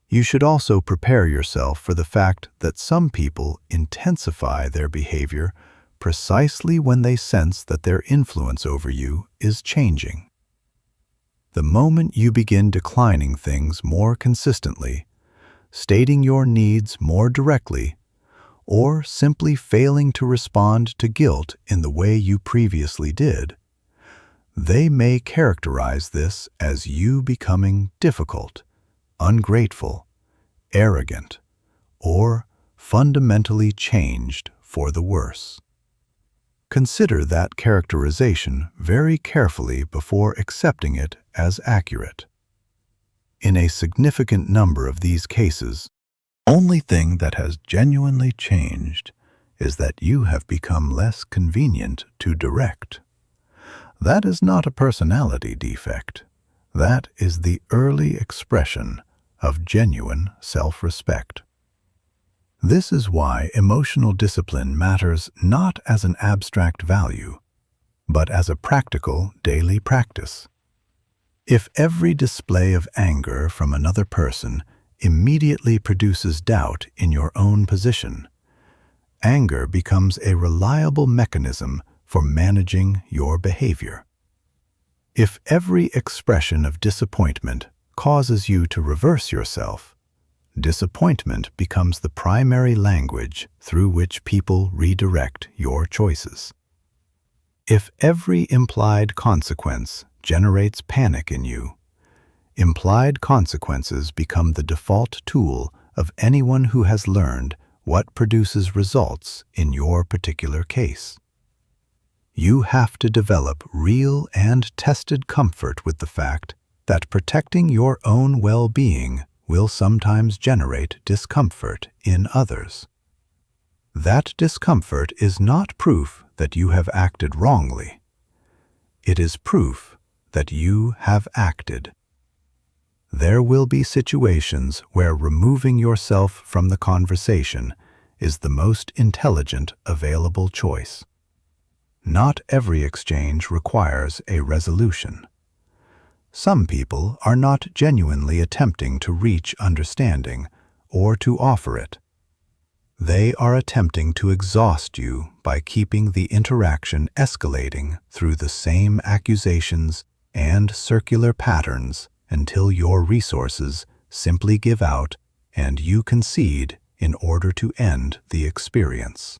[SPEAKER 1] You should also prepare yourself for the fact that some people intensify their behavior precisely when they sense that their influence over you is changing. The moment you begin declining things more consistently, stating your needs more directly, or simply failing to respond to guilt in the way you previously did, they may characterize this as you becoming difficult, ungrateful, arrogant, or fundamentally changed for the worse. Consider that characterization very carefully before accepting it as accurate. In a significant number of these cases, the only thing that has genuinely changed is that you have become less convenient to direct. That is not a personality defect. That is the early expression of genuine self-respect. This is why emotional discipline matters not as an abstract value, but as a practical daily practice. If every display of anger from another person immediately produces doubt in your own position, anger becomes a reliable mechanism for managing your behavior. If every expression of disappointment causes you to reverse yourself, Disappointment becomes the primary language through which people redirect your choices. If every implied consequence generates panic in you, implied consequences become the default tool of anyone who has learned what produces results in your particular case. You have to develop real and tested comfort with the fact that protecting your own well-being will sometimes generate discomfort in others. That discomfort is not proof that you have acted wrongly. It is proof that you have acted. There will be situations where removing yourself from the conversation is the most intelligent available choice. Not every exchange requires a resolution. Some people are not genuinely attempting to reach understanding or to offer it. They are attempting to exhaust you by keeping the interaction escalating through the same accusations and circular patterns until your resources simply give out and you concede in order to end the experience.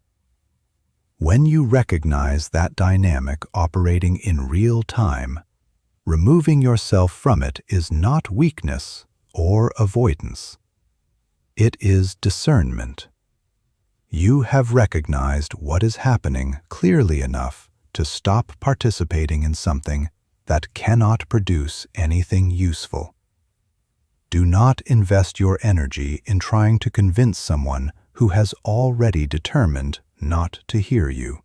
[SPEAKER 1] When you recognize that dynamic operating in real time, removing yourself from it is not weakness or avoidance. It is discernment. You have recognized what is happening clearly enough to stop participating in something that cannot produce anything useful. Do not invest your energy in trying to convince someone who has already determined not to hear you.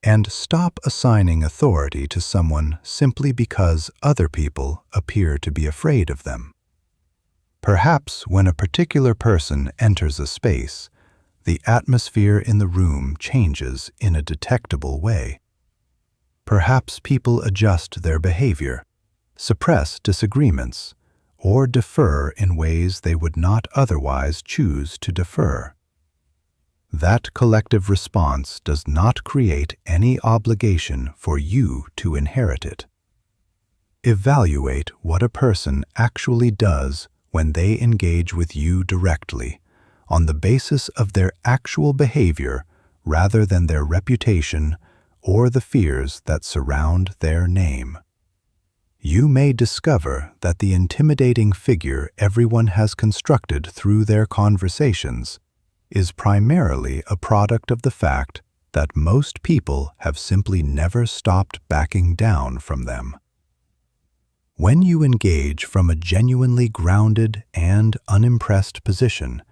[SPEAKER 1] And stop assigning authority to someone simply because other people appear to be afraid of them. Perhaps when a particular person enters a space, the atmosphere in the room changes in a detectable way. Perhaps people adjust their behavior, suppress disagreements, or defer in ways they would not otherwise choose to defer. That collective response does not create any obligation for you to inherit it. Evaluate what a person actually does when they engage with you directly, on the basis of their actual behavior rather than their reputation or the fears that surround their name. You may discover that the intimidating figure everyone has constructed through their conversations is primarily a product of the fact that most people have simply never stopped backing down from them. When you engage from a genuinely grounded and unimpressed position,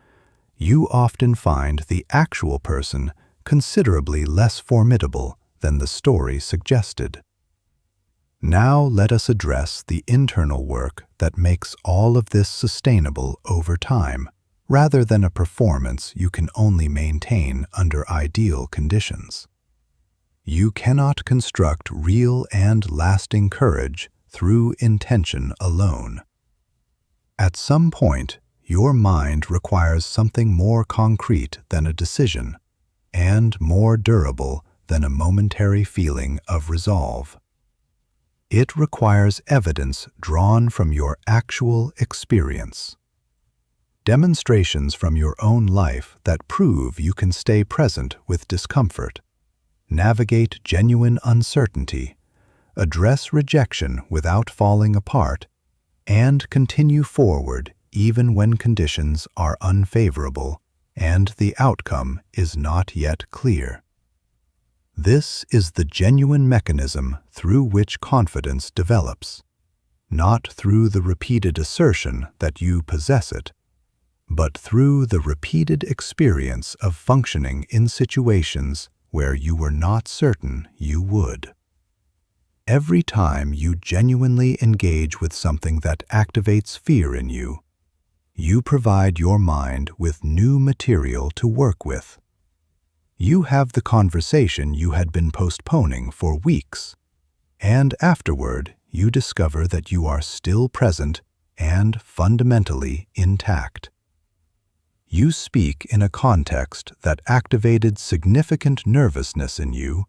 [SPEAKER 1] you often find the actual person considerably less formidable than the story suggested. Now let us address the internal work that makes all of this sustainable over time, rather than a performance you can only maintain under ideal conditions. You cannot construct real and lasting courage through intention alone. At some point, your mind requires something more concrete than a decision, and more durable than a momentary feeling of resolve. It requires evidence drawn from your actual experience. Demonstrations from your own life that prove you can stay present with discomfort, navigate genuine uncertainty, address rejection without falling apart, and continue forward even when conditions are unfavorable and the outcome is not yet clear. This is the genuine mechanism through which confidence develops, not through the repeated assertion that you possess it, but through the repeated experience of functioning in situations where you were not certain you would. Every time you genuinely engage with something that activates fear in you, you provide your mind with new material to work with. You have the conversation you had been postponing for weeks, and afterward you discover that you are still present and fundamentally intact. You speak in a context that activated significant nervousness in you,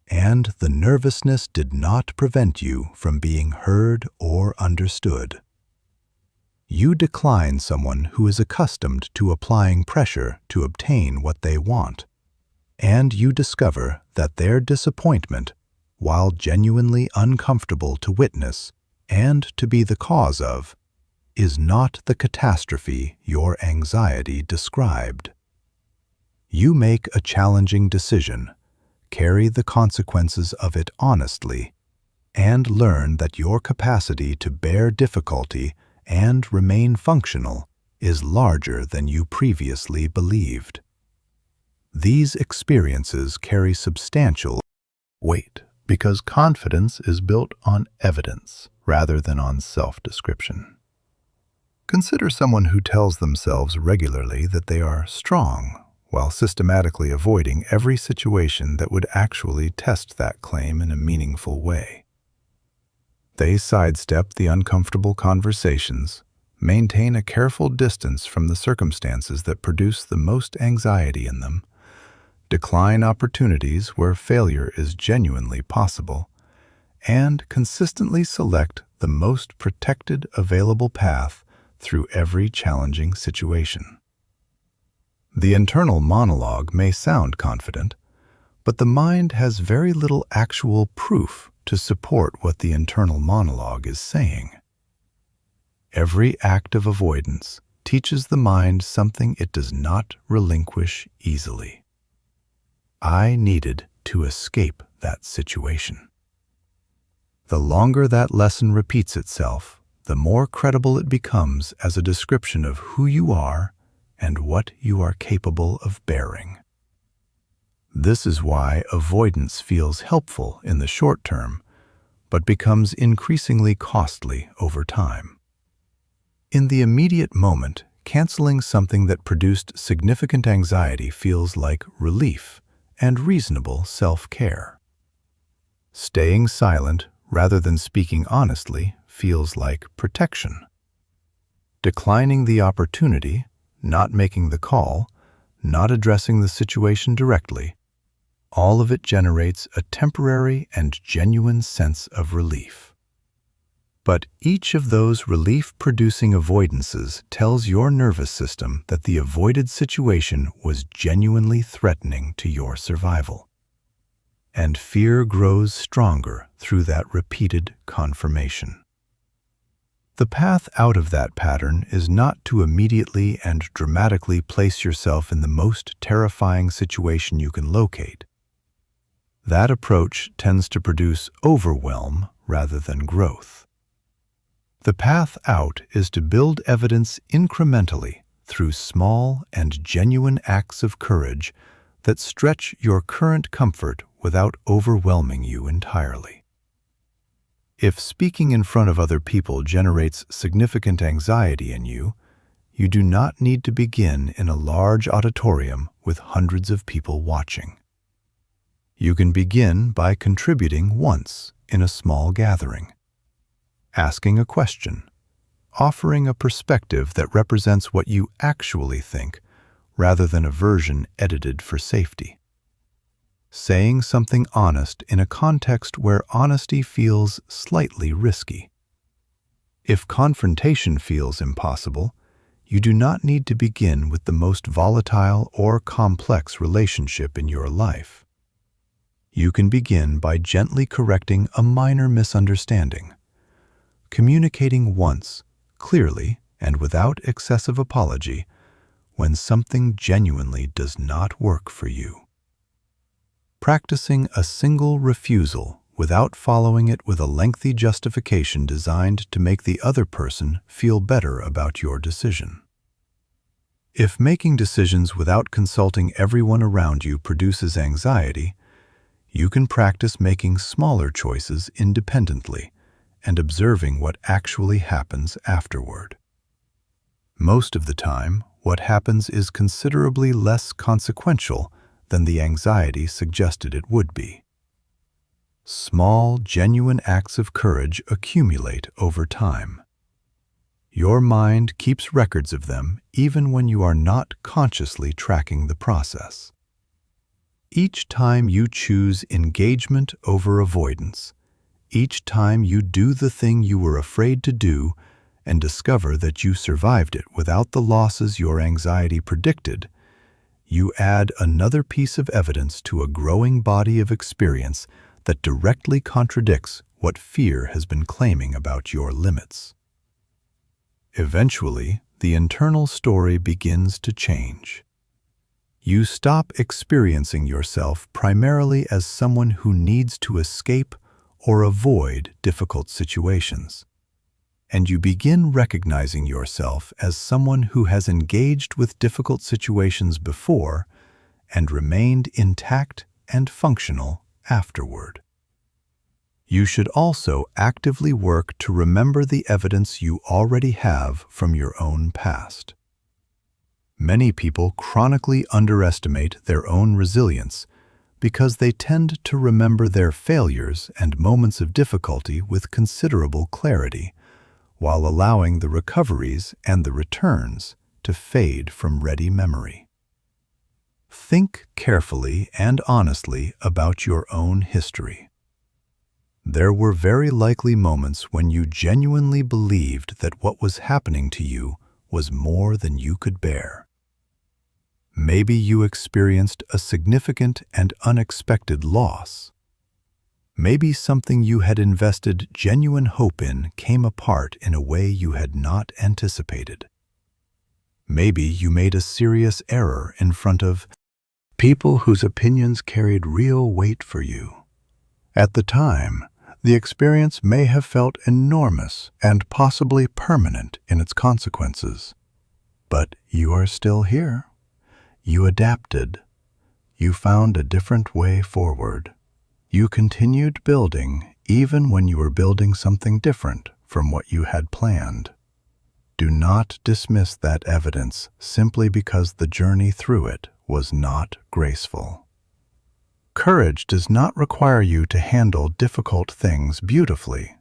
[SPEAKER 1] and the nervousness did not prevent you from being heard or understood. You decline someone who is accustomed to applying pressure to obtain what they want, and you discover that their disappointment, while genuinely uncomfortable to witness and to be the cause of, is not the catastrophe your anxiety described. You make a challenging decision, carry the consequences of it honestly, and learn that your capacity to bear difficulty and remain functional is larger than you previously believed. These experiences carry substantial weight because confidence is built on evidence rather than on self-description. Consider someone who tells themselves regularly that they are strong while systematically avoiding every situation that would actually test that claim in a meaningful way. They sidestep the uncomfortable conversations, maintain a careful distance from the circumstances that produce the most anxiety in them, decline opportunities where failure is genuinely possible, and consistently select the most protected available path through every challenging situation. The internal monologue may sound confident, but the mind has very little actual proof to support what the internal monologue is saying. Every act of avoidance teaches the mind something it does not relinquish easily. I needed to escape that situation. The longer that lesson repeats itself, the more credible it becomes as a description of who you are and what you are capable of bearing. This is why avoidance feels helpful in the short term, but becomes increasingly costly over time. In the immediate moment, canceling something that produced significant anxiety feels like relief and reasonable self-care. Staying silent rather than speaking honestly feels like protection. Declining the opportunity, not making the call, not addressing the situation directly, all of it generates a temporary and genuine sense of relief. But each of those relief-producing avoidances tells your nervous system that the avoided situation was genuinely threatening to your survival. And fear grows stronger through that repeated confirmation. The path out of that pattern is not to immediately and dramatically place yourself in the most terrifying situation you can locate. That approach tends to produce overwhelm rather than growth. The path out is to build evidence incrementally through small and genuine acts of courage that stretch your current comfort without overwhelming you entirely. If speaking in front of other people generates significant anxiety in you, you do not need to begin in a large auditorium with hundreds of people watching. You can begin by contributing once in a small gathering, asking a question, offering a perspective that represents what you actually think rather than a version edited for safety. Saying something honest in a context where honesty feels slightly risky. If confrontation feels impossible, you do not need to begin with the most volatile or complex relationship in your life. You can begin by gently correcting a minor misunderstanding, communicating once, clearly and without excessive apology, when something genuinely does not work for you. Practicing a single refusal without following it with a lengthy justification designed to make the other person feel better about your decision. If making decisions without consulting everyone around you produces anxiety, you can practice making smaller choices independently and observing what actually happens afterward. Most of the time, what happens is considerably less consequential than the anxiety suggested it would be. Small, genuine acts of courage accumulate over time. Your mind keeps records of them even when you are not consciously tracking the process. Each time you choose engagement over avoidance, each time you do the thing you were afraid to do and discover that you survived it without the losses your anxiety predicted, you add another piece of evidence to a growing body of experience that directly contradicts what fear has been claiming about your limits. Eventually, the internal story begins to change. You stop experiencing yourself primarily as someone who needs to escape or avoid difficult situations, and you begin recognizing yourself as someone who has engaged with difficult situations before and remained intact and functional afterward. You should also actively work to remember the evidence you already have from your own past. Many people chronically underestimate their own resilience because they tend to remember their failures and moments of difficulty with considerable clarity, while allowing the recoveries and the returns to fade from ready memory. Think carefully and honestly about your own history. There were very likely moments when you genuinely believed that what was happening to you was more than you could bear. Maybe you experienced a significant and unexpected loss. Maybe something you had invested genuine hope in came apart in a way you had not anticipated. Maybe you made a serious error in front of people whose opinions carried real weight for you. At the time, the experience may have felt enormous and possibly permanent in its consequences. But you are still here. You adapted. You found a different way forward. You continued building even when you were building something different from what you had planned. Do not dismiss that evidence simply because the journey through it was not graceful. Courage does not require you to handle difficult things beautifully.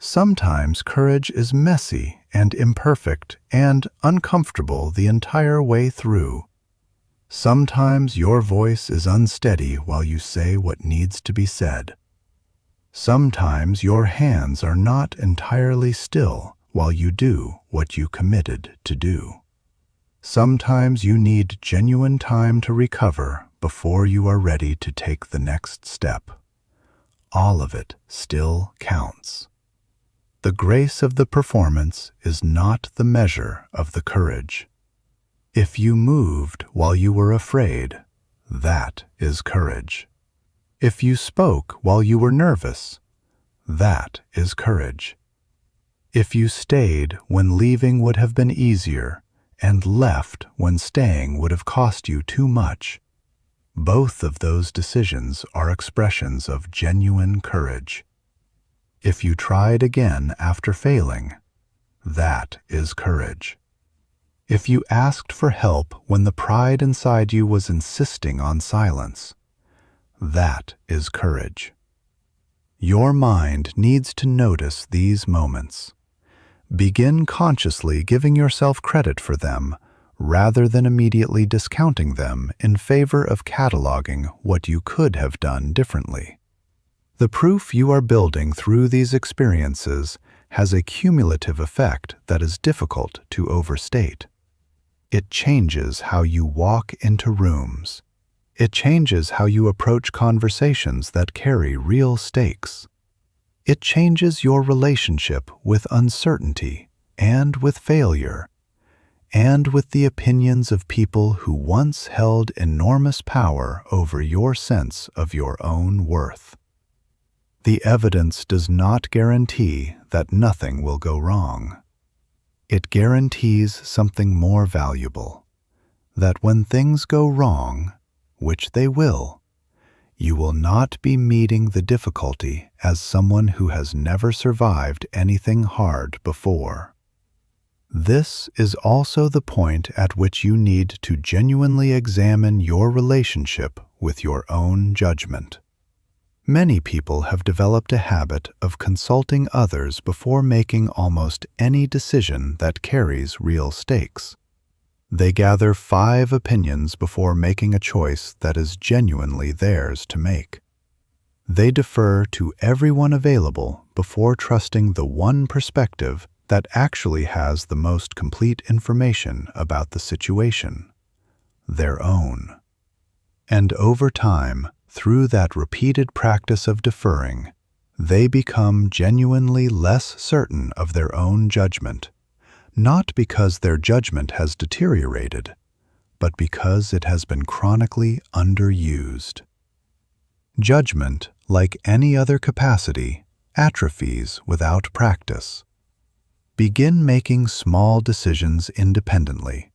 [SPEAKER 1] Sometimes courage is messy and imperfect and uncomfortable the entire way through. Sometimes your voice is unsteady while you say what needs to be said. Sometimes your hands are not entirely still while you do what you committed to do. Sometimes you need genuine time to recover before you are ready to take the next step. All of it still counts. The grace of the performance is not the measure of the courage. If you moved while you were afraid, that is courage. If you spoke while you were nervous, that is courage. If you stayed when leaving would have been easier and left when staying would have cost you too much, both of those decisions are expressions of genuine courage. If you tried again after failing, that is courage. If you asked for help when the pride inside you was insisting on silence, that is courage. Your mind needs to notice these moments. Begin consciously giving yourself credit for them rather than immediately discounting them in favor of cataloging what you could have done differently. The proof you are building through these experiences has a cumulative effect that is difficult to overstate. It changes how you walk into rooms. It changes how you approach conversations that carry real stakes. It changes your relationship with uncertainty and with failure, and with the opinions of people who once held enormous power over your sense of your own worth. The evidence does not guarantee that nothing will go wrong. It guarantees something more valuable, that when things go wrong, which they will, you will not be meeting the difficulty as someone who has never survived anything hard before. This is also the point at which you need to genuinely examine your relationship with your own judgment. Many people have developed a habit of consulting others before making almost any decision that carries real stakes. They gather 5 opinions before making a choice that is genuinely theirs to make. They defer to everyone available before trusting the one perspective that actually has the most complete information about the situation, their own. And over time, through that repeated practice of deferring, they become genuinely less certain of their own judgment, not because their judgment has deteriorated, but because it has been chronically underused. Judgment, like any other capacity, atrophies without practice. Begin making small decisions independently.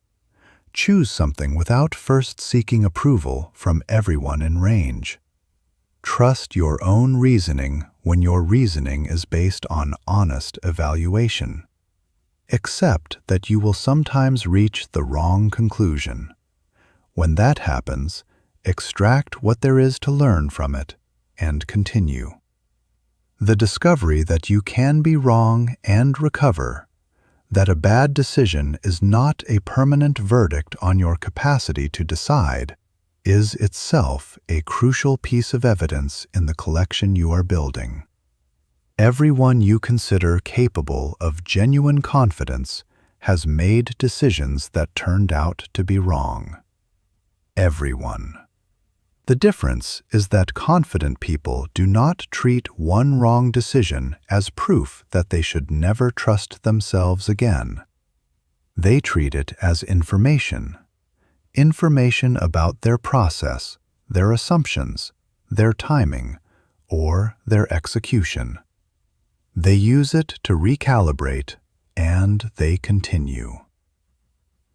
[SPEAKER 1] Choose something without first seeking approval from everyone in range. Trust your own reasoning when your reasoning is based on honest evaluation. Accept that you will sometimes reach the wrong conclusion. When that happens, extract what there is to learn from it and continue. The discovery that you can be wrong and recover, that a bad decision is not a permanent verdict on your capacity to decide, is itself a crucial piece of evidence in the collection you are building. Everyone you consider capable of genuine confidence has made decisions that turned out to be wrong. Everyone. The difference is that confident people do not treat one wrong decision as proof that they should never trust themselves again. They treat it as information. Information about their process, their assumptions, their timing, or their execution. They use it to recalibrate, and they continue.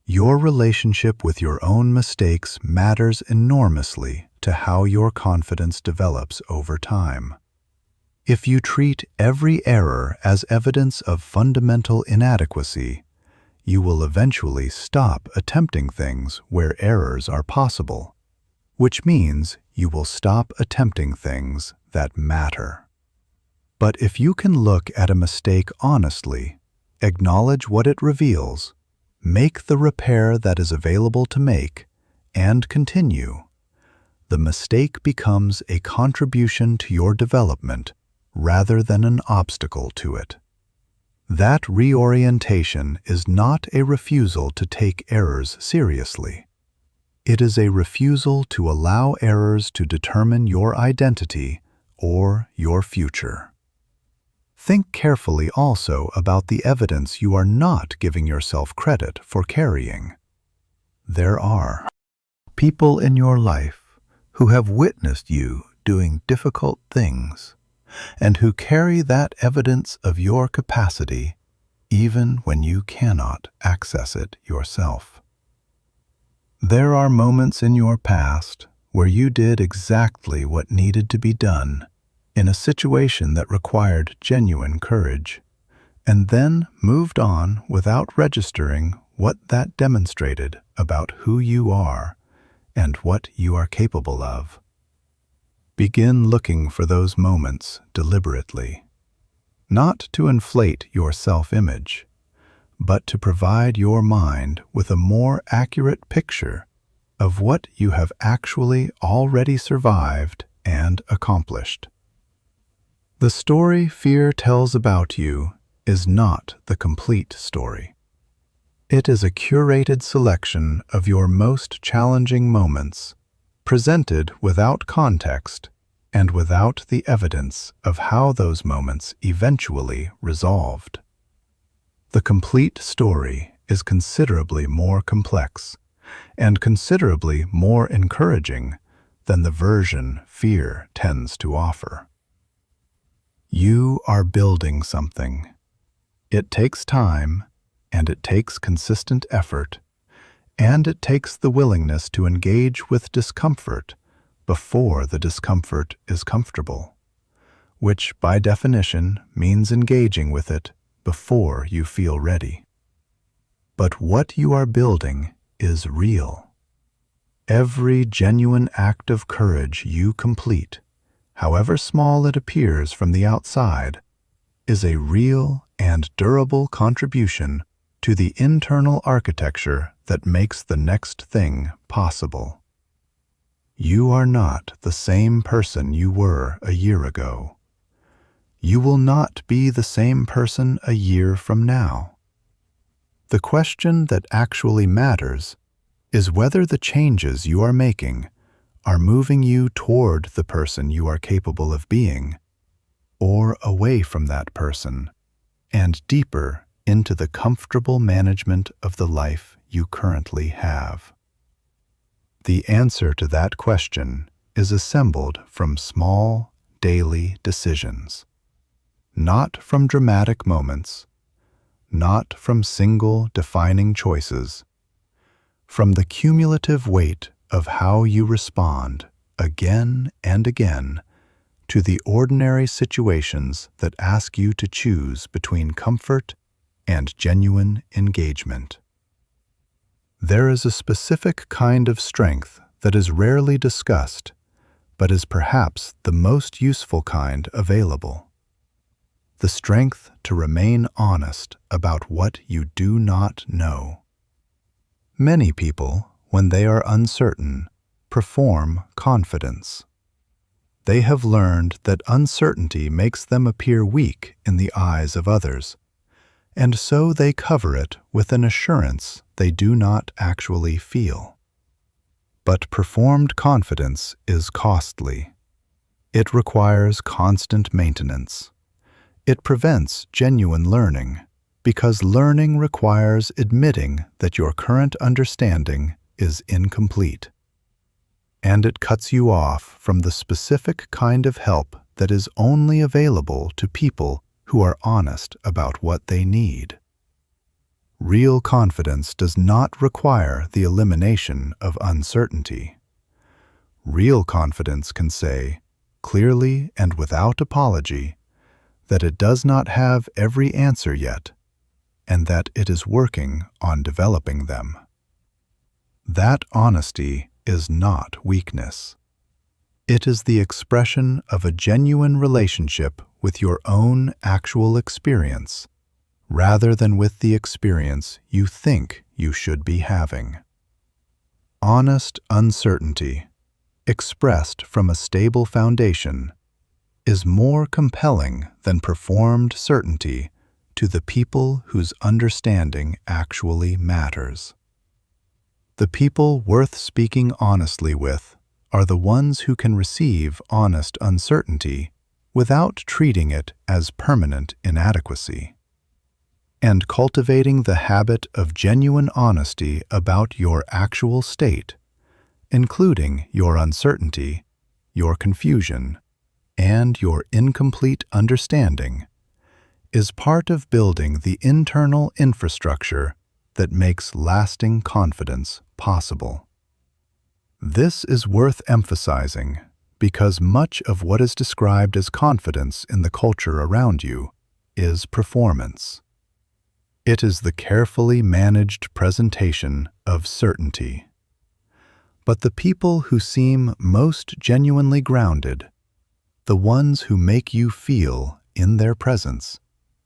[SPEAKER 1] Your relationship with your own mistakes matters enormously to how your confidence develops over time. If you treat every error as evidence of fundamental inadequacy, you will eventually stop attempting things where errors are possible, which means you will stop attempting things that matter. But if you can look at a mistake honestly, acknowledge what it reveals, make the repair that is available to make, and continue, the mistake becomes a contribution to your development rather than an obstacle to it. That reorientation is not a refusal to take errors seriously. It is a refusal to allow errors to determine your identity or your future. Think carefully also about the evidence you are not giving yourself credit for carrying. There are people in your life who have witnessed you doing difficult things and who carry that evidence of your capacity even when you cannot access it yourself. There are moments in your past where you did exactly what needed to be done in a situation that required genuine courage, and then moved on without registering what that demonstrated about who you are and what you are capable of. Begin looking for those moments deliberately, not to inflate your self-image, but to provide your mind with a more accurate picture of what you have actually already survived and accomplished. The story fear tells about you is not the complete story. It is a curated selection of your most challenging moments, presented without context and without the evidence of how those moments eventually resolved. The complete story is considerably more complex and considerably more encouraging than the version fear tends to offer. You are building something. It takes time, and it takes consistent effort, and it takes the willingness to engage with discomfort before the discomfort is comfortable, which by definition means engaging with it before you feel ready. But what you are building is real. Every genuine act of courage you complete, however small it appears from the outside, is a real and durable contribution to the internal architecture that makes the next thing possible. You are not the same person you were a year ago. you will not be the same person a year from now. The question that actually matters is whether the changes you are making are moving you toward the person you are capable of being, or away from that person and deeper into the comfortable management of the life you currently have. The answer to that question is assembled from small, daily decisions, not from dramatic moments, not from single defining choices, from the cumulative weight of how you respond again and again to the ordinary situations that ask you to choose between comfort and genuine engagement. There is a specific kind of strength that is rarely discussed, but is perhaps the most useful kind available. The strength to remain honest about what you do not know. Many people, when they are uncertain, perform confidence. They have learned that uncertainty makes them appear weak in the eyes of others, and so they cover it with an assurance they do not actually feel. But performed confidence is costly. It requires constant maintenance. It prevents genuine learning, because learning requires admitting that your current understanding is incomplete. And it cuts you off from the specific kind of help that is only available to people who are honest about what they need. Real confidence does not require the elimination of uncertainty. Real confidence can say, clearly and without apology, that it does not have every answer yet, and that it is working on developing them. That honesty is not weakness. It is the expression of a genuine relationship with your own actual experience, rather than with the experience you think you should be having. Honest uncertainty, expressed from a stable foundation, is more compelling than performed certainty to the people whose understanding actually matters. The people worth speaking honestly with are the ones who can receive honest uncertainty without treating it as permanent inadequacy. And cultivating the habit of genuine honesty about your actual state, including your uncertainty, your confusion, and your incomplete understanding, is part of building the internal infrastructure that makes lasting confidence possible. This is worth emphasizing because much of what is described as confidence in the culture around you is performance. It is the carefully managed presentation of certainty. But the people who seem most genuinely grounded, the ones who make you feel in their presence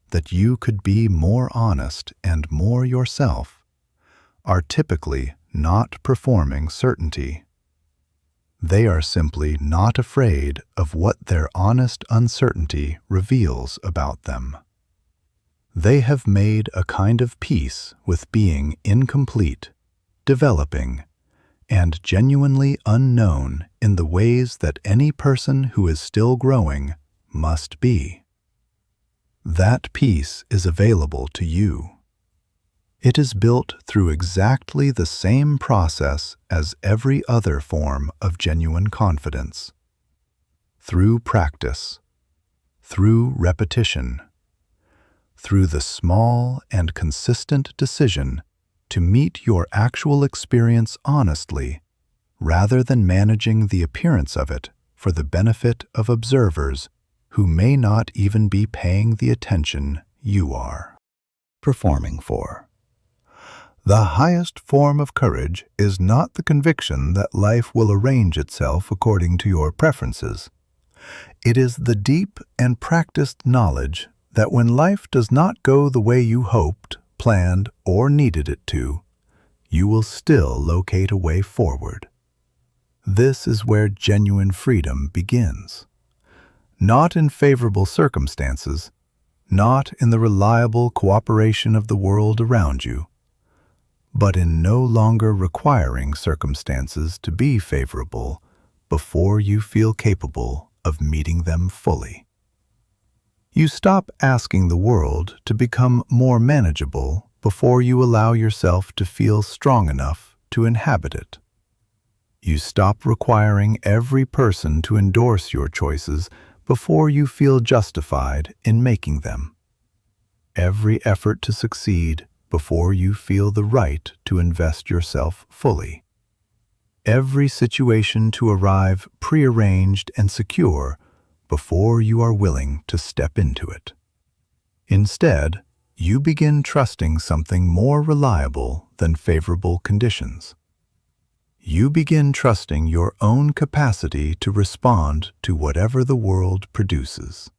[SPEAKER 1] that you could be more honest and more yourself, are typically not performing certainty. They are simply not afraid of what their honest uncertainty reveals about them. They have made a kind of peace with being incomplete, developing, and genuinely unknown in the ways that any person who is still growing must be. That peace is available to you. It is built through exactly the same process as every other form of genuine confidence. Through practice, through repetition, through the small and consistent decision to meet your actual experience honestly, rather than managing the appearance of it for the benefit of observers who may not even be paying the attention you are performing for. The highest form of courage is not the conviction that life will arrange itself according to your preferences. It is the deep and practiced knowledge that when life does not go the way you hoped, planned, or needed it to, you will still locate a way forward. This is where genuine freedom begins. not in favorable circumstances, not in the reliable cooperation of the world around you, but in no longer requiring circumstances to be favorable before you feel capable of meeting them fully. You stop asking the world to become more manageable before you allow yourself to feel strong enough to inhabit it. You stop requiring every person to endorse your choices before you feel justified in making them. Every effort to succeed before you feel the right to invest yourself fully. Every situation to arrive prearranged and secure before you are willing to step into it. Instead, you begin trusting something more reliable than favorable conditions. You begin trusting your own capacity to respond to whatever the world produces.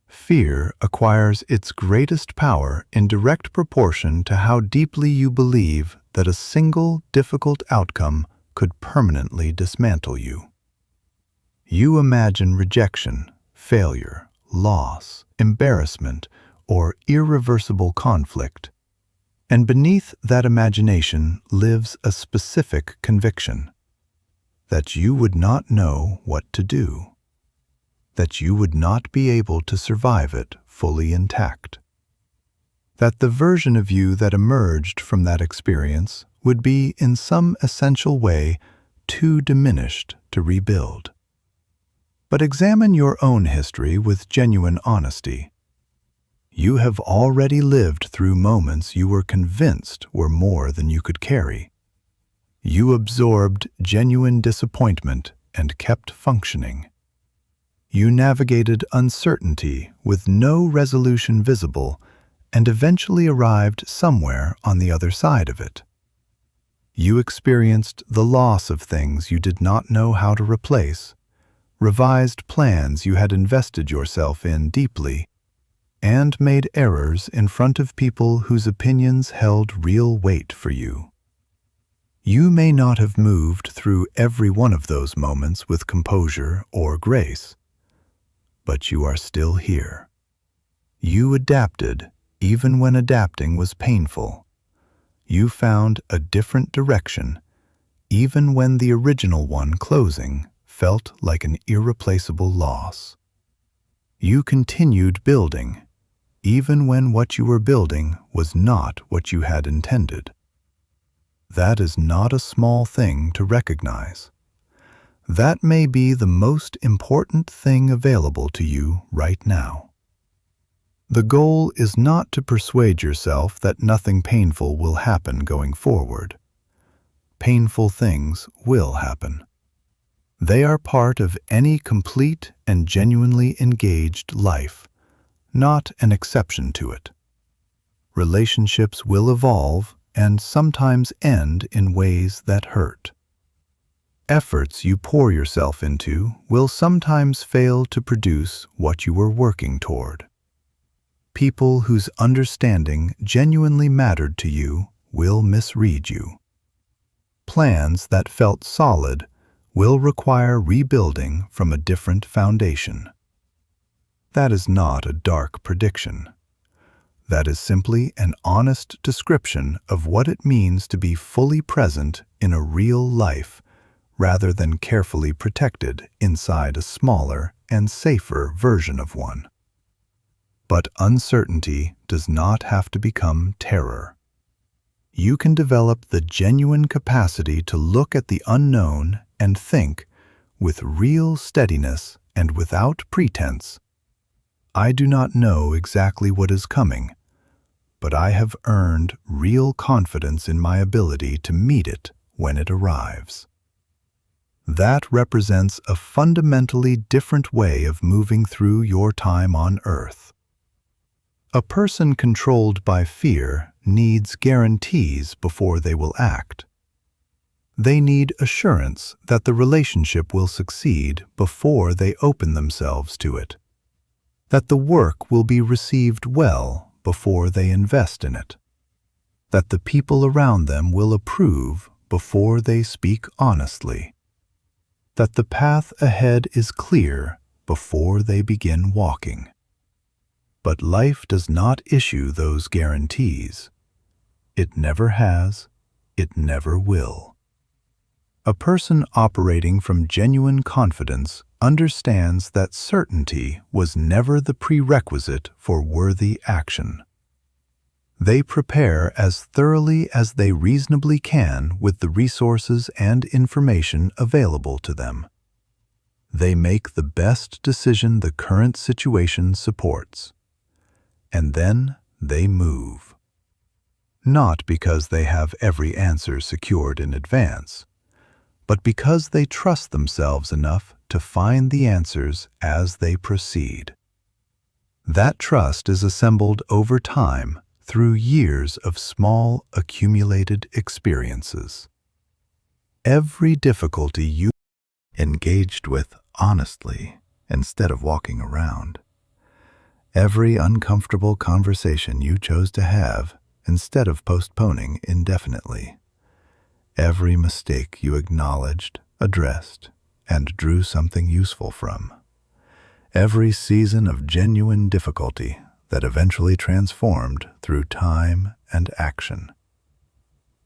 [SPEAKER 1] Fear acquires its greatest power in direct proportion to how deeply you believe that a single difficult outcome could permanently dismantle you. You imagine rejection, failure, loss, embarrassment, or irreversible conflict. And beneath that imagination lives a specific conviction that you would not know what to do, that you would not be able to survive it fully intact, that the version of you that emerged from that experience would be in some essential way too diminished to rebuild. But examine your own history with genuine honesty. You have already lived through moments you were convinced were more than you could carry. You absorbed genuine disappointment and kept functioning. You navigated uncertainty with no resolution visible and eventually arrived somewhere on the other side of it. You experienced the loss of things you did not know how to replace, revised plans you had invested yourself in deeply, and made errors in front of people whose opinions held real weight for you. You may not have moved through every one of those moments with composure or grace, but you are still here. You adapted even when adapting was painful. You found a different direction even when the original one closing felt like an irreplaceable loss. You continued building, even when what you were building was not what you had intended. That is not a small thing to recognize. That may be the most important thing available to you right now. The goal is not to persuade yourself that nothing painful will happen going forward. Painful things will happen. They are part of any complete and genuinely engaged life, not an exception to it. Relationships will evolve and sometimes end in ways that hurt. Efforts you pour yourself into will sometimes fail to produce what you were working toward. People whose understanding genuinely mattered to you will misread you. Plans that felt solid will require rebuilding from a different foundation. That is not a dark prediction. That is simply an honest description of what it means to be fully present in a real life rather than carefully protected inside a smaller and safer version of one. But uncertainty does not have to become terror. You can develop the genuine capacity to look at the unknown and think, with real steadiness and without pretense, I do not know exactly what is coming, but I have earned real confidence in my ability to meet it when it arrives. That represents a fundamentally different way of moving through your time on Earth. A person controlled by fear needs guarantees before they will act. They need assurance that the relationship will succeed before they open themselves to it, that the work will be received well before they invest in it, that the people around them will approve before they speak honestly, that the path ahead is clear before they begin walking. But life does not issue those guarantees. It never has, it never will. A person operating from genuine confidence understands that certainty was never the prerequisite for worthy action. They prepare as thoroughly as they reasonably can with the resources and information available to them. They make the best decision the current situation supports. And then they move. Not because they have every answer secured in advance, but because they trust themselves enough to find the answers as they proceed. That trust is assembled over time through years of small accumulated experiences. Every difficulty you engaged with honestly instead of walking around. Every uncomfortable conversation you chose to have instead of postponing indefinitely. Every mistake you acknowledged, addressed, and drew something useful from. Every season of genuine difficulty that eventually transformed through time and action.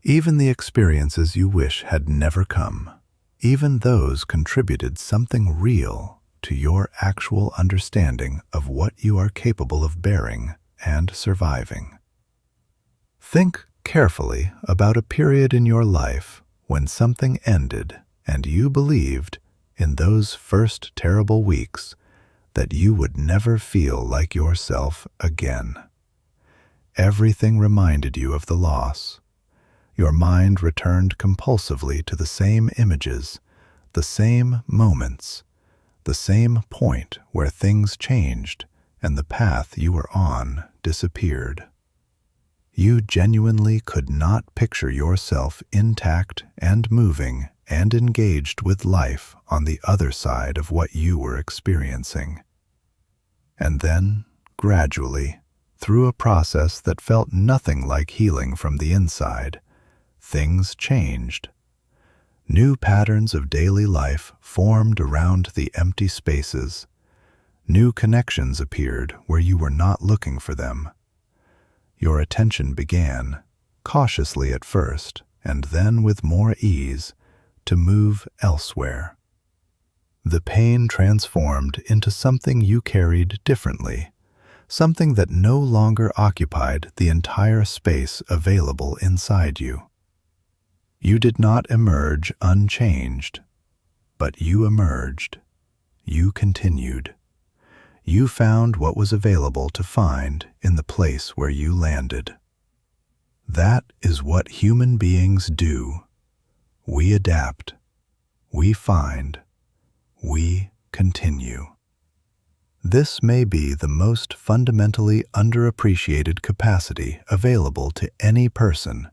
[SPEAKER 1] Even the experiences you wish had never come, even those contributed something real to your actual understanding of what you are capable of bearing and surviving. Think carefully about a period in your life when something ended and you believed, in those first terrible weeks, that you would never feel like yourself again. Everything reminded you of the loss. Your mind returned compulsively to the same images, the same moments, the same point where things changed and the path you were on disappeared. You genuinely could not picture yourself intact and moving and engaged with life on the other side of what you were experiencing. And then, gradually, through a process that felt nothing like healing from the inside, things changed. New patterns of daily life formed around the empty spaces. New connections appeared where you were not looking for them. Your attention began, cautiously at first, and then with more ease, to move elsewhere. The pain transformed into something you carried differently, something that no longer occupied the entire space available inside you. You did not emerge unchanged, but you emerged. You continued. You found what was available to find in the place where you landed. That is what human beings do. We adapt. We find. We continue. This may be the most fundamentally underappreciated capacity available to any person,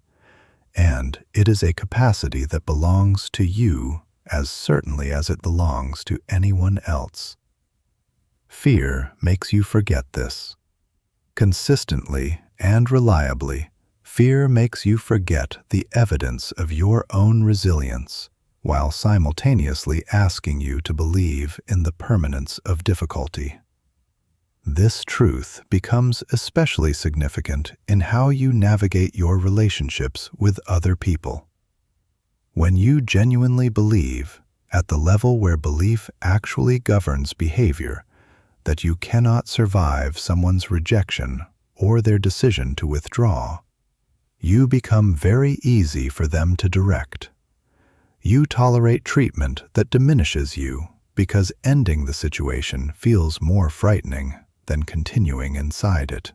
[SPEAKER 1] and it is a capacity that belongs to you as certainly as it belongs to anyone else. Fear makes you forget this. Consistently and reliably, fear makes you forget the evidence of your own resilience, while simultaneously asking you to believe in the permanence of difficulty. This truth becomes especially significant in how you navigate your relationships with other people. When you genuinely believe, at the level where belief actually governs behavior, that you cannot survive someone's rejection or their decision to withdraw, you become very easy for them to direct. You tolerate treatment that diminishes you because ending the situation feels more frightening than continuing inside it.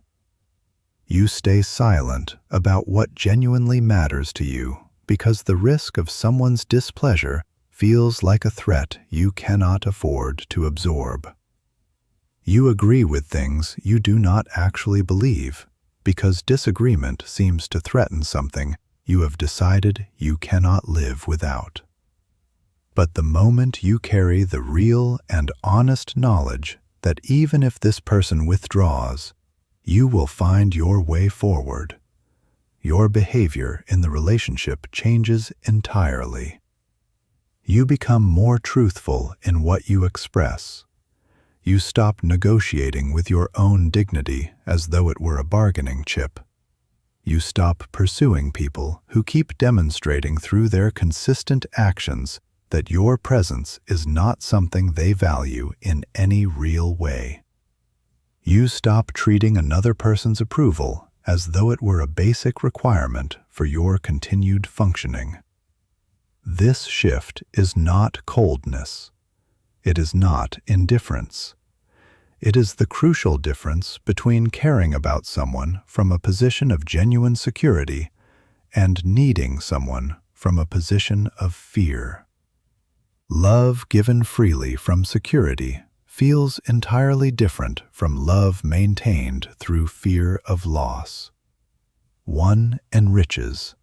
[SPEAKER 1] You stay silent about what genuinely matters to you because the risk of someone's displeasure feels like a threat you cannot afford to absorb. You agree with things you do not actually believe because disagreement seems to threaten something you have decided you cannot live without. But the moment you carry the real and honest knowledge that even if this person withdraws, you will find your way forward, your behavior in the relationship changes entirely. You become more truthful in what you express. You stop negotiating with your own dignity as though it were a bargaining chip. You stop pursuing people who keep demonstrating through their consistent actions that your presence is not something they value in any real way. You stop treating another person's approval as though it were a basic requirement for your continued functioning. This shift is not coldness. It is not indifference. It is the crucial difference between caring about someone from a position of genuine security and needing someone from a position of fear. Love given freely from security feels entirely different from love maintained through fear of loss. One enriches,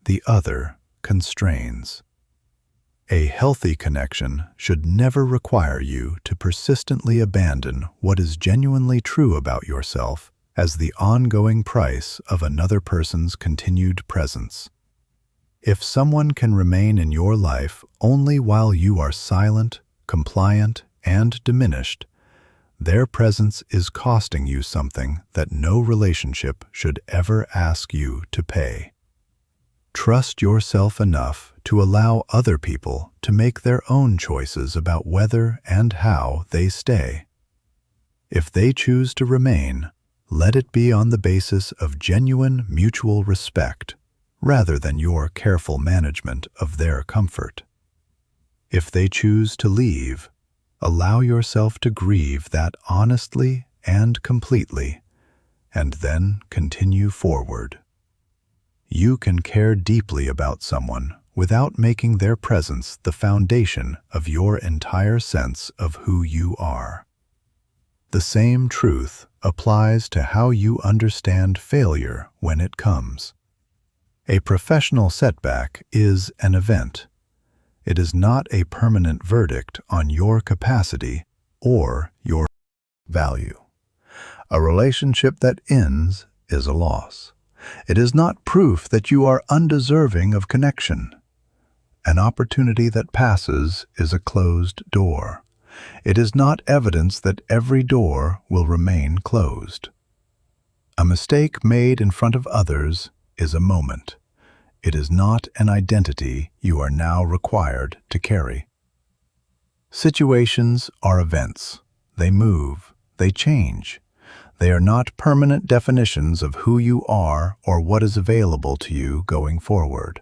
[SPEAKER 1] the other constrains. A healthy connection should never require you to persistently abandon what is genuinely true about yourself as the ongoing price of another person's continued presence. If someone can remain in your life only while you are silent, compliant, and diminished, their presence is costing you something that no relationship should ever ask you to pay. Trust yourself enough to allow other people to make their own choices about whether and how they stay. If they choose to remain, let it be on the basis of genuine mutual respect, rather than your careful management of their comfort. If they choose to leave, allow yourself to grieve that honestly and completely, and then continue forward. You can care deeply about someone without making their presence the foundation of your entire sense of who you are. The same truth applies to how you understand failure when it comes. A professional setback is an event. It is not a permanent verdict on your capacity or your value. A relationship that ends is a loss. It is not proof that you are undeserving of connection. An opportunity that passes is a closed door. It is not evidence that every door will remain closed. A mistake made in front of others is a moment. It is not an identity you are now required to carry. Situations are events. They move. They change. They are not permanent definitions of who you are or what is available to you going forward.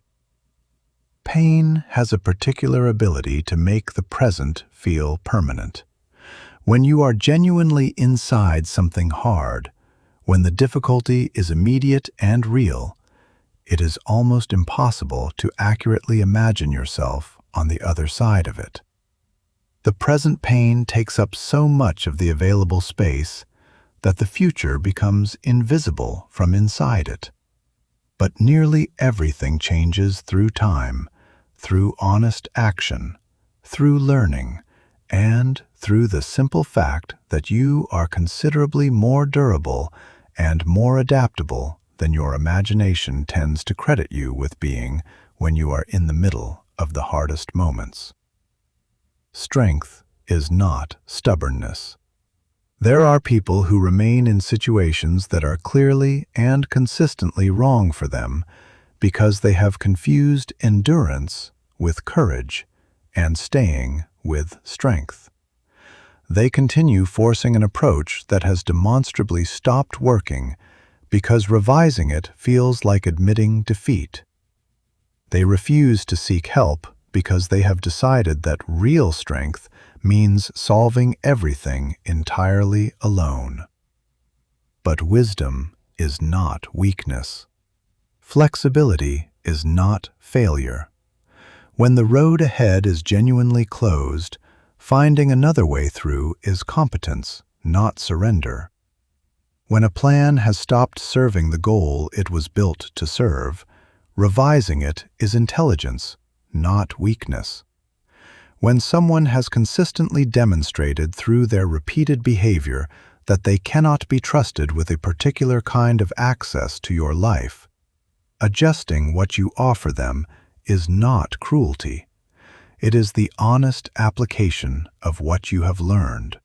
[SPEAKER 1] Pain has a particular ability to make the present feel permanent. When you are genuinely inside something hard, when the difficulty is immediate and real, it is almost impossible to accurately imagine yourself on the other side of it. The present pain takes up so much of the available space that the future becomes invisible from inside it. But nearly everything changes through time, through honest action, through learning, and through the simple fact that you are considerably more durable and more adaptable than your imagination tends to credit you with being when you are in the middle of the hardest moments. Strength is not stubbornness. There are people who remain in situations that are clearly and consistently wrong for them because they have confused endurance with courage and staying with strength. They continue forcing an approach that has demonstrably stopped working because revising it feels like admitting defeat. They refuse to seek help because they have decided that real strength means solving everything entirely alone. But wisdom is not weakness. Flexibility is not failure. When the road ahead is genuinely closed, finding another way through is competence, not surrender. When a plan has stopped serving the goal it was built to serve, revising it is intelligence, not weakness. When someone has consistently demonstrated through their repeated behavior that they cannot be trusted with a particular kind of access to your life, adjusting what you offer them is not cruelty. It is the honest application of what you have learned.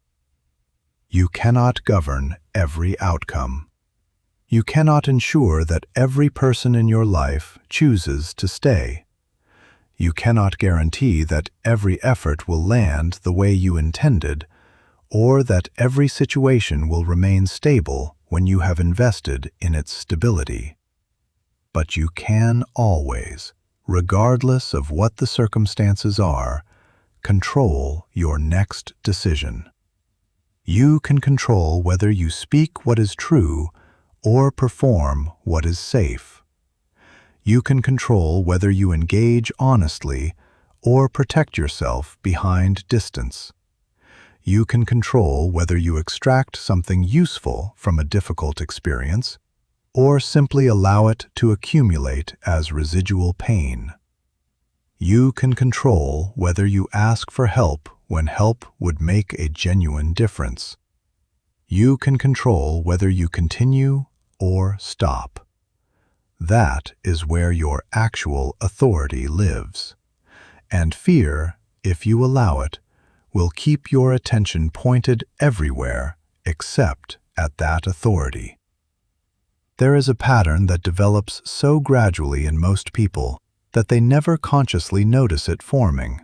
[SPEAKER 1] You cannot govern every outcome. You cannot ensure that every person in your life chooses to stay. You cannot guarantee that every effort will land the way you intended, or that every situation will remain stable when you have invested in its stability. But you can always, regardless of what the circumstances are, control your next decision. You can control whether you speak what is true or perform what is safe. You can control whether you engage honestly or protect yourself behind distance. You can control whether you extract something useful from a difficult experience or simply allow it to accumulate as residual pain. You can control whether you ask for help when help would make a genuine difference. You can control whether you continue or stop. That is where your actual authority lives. And fear, if you allow it, will keep your attention pointed everywhere except at that authority. There is a pattern that develops so gradually in most people that they never consciously notice it forming.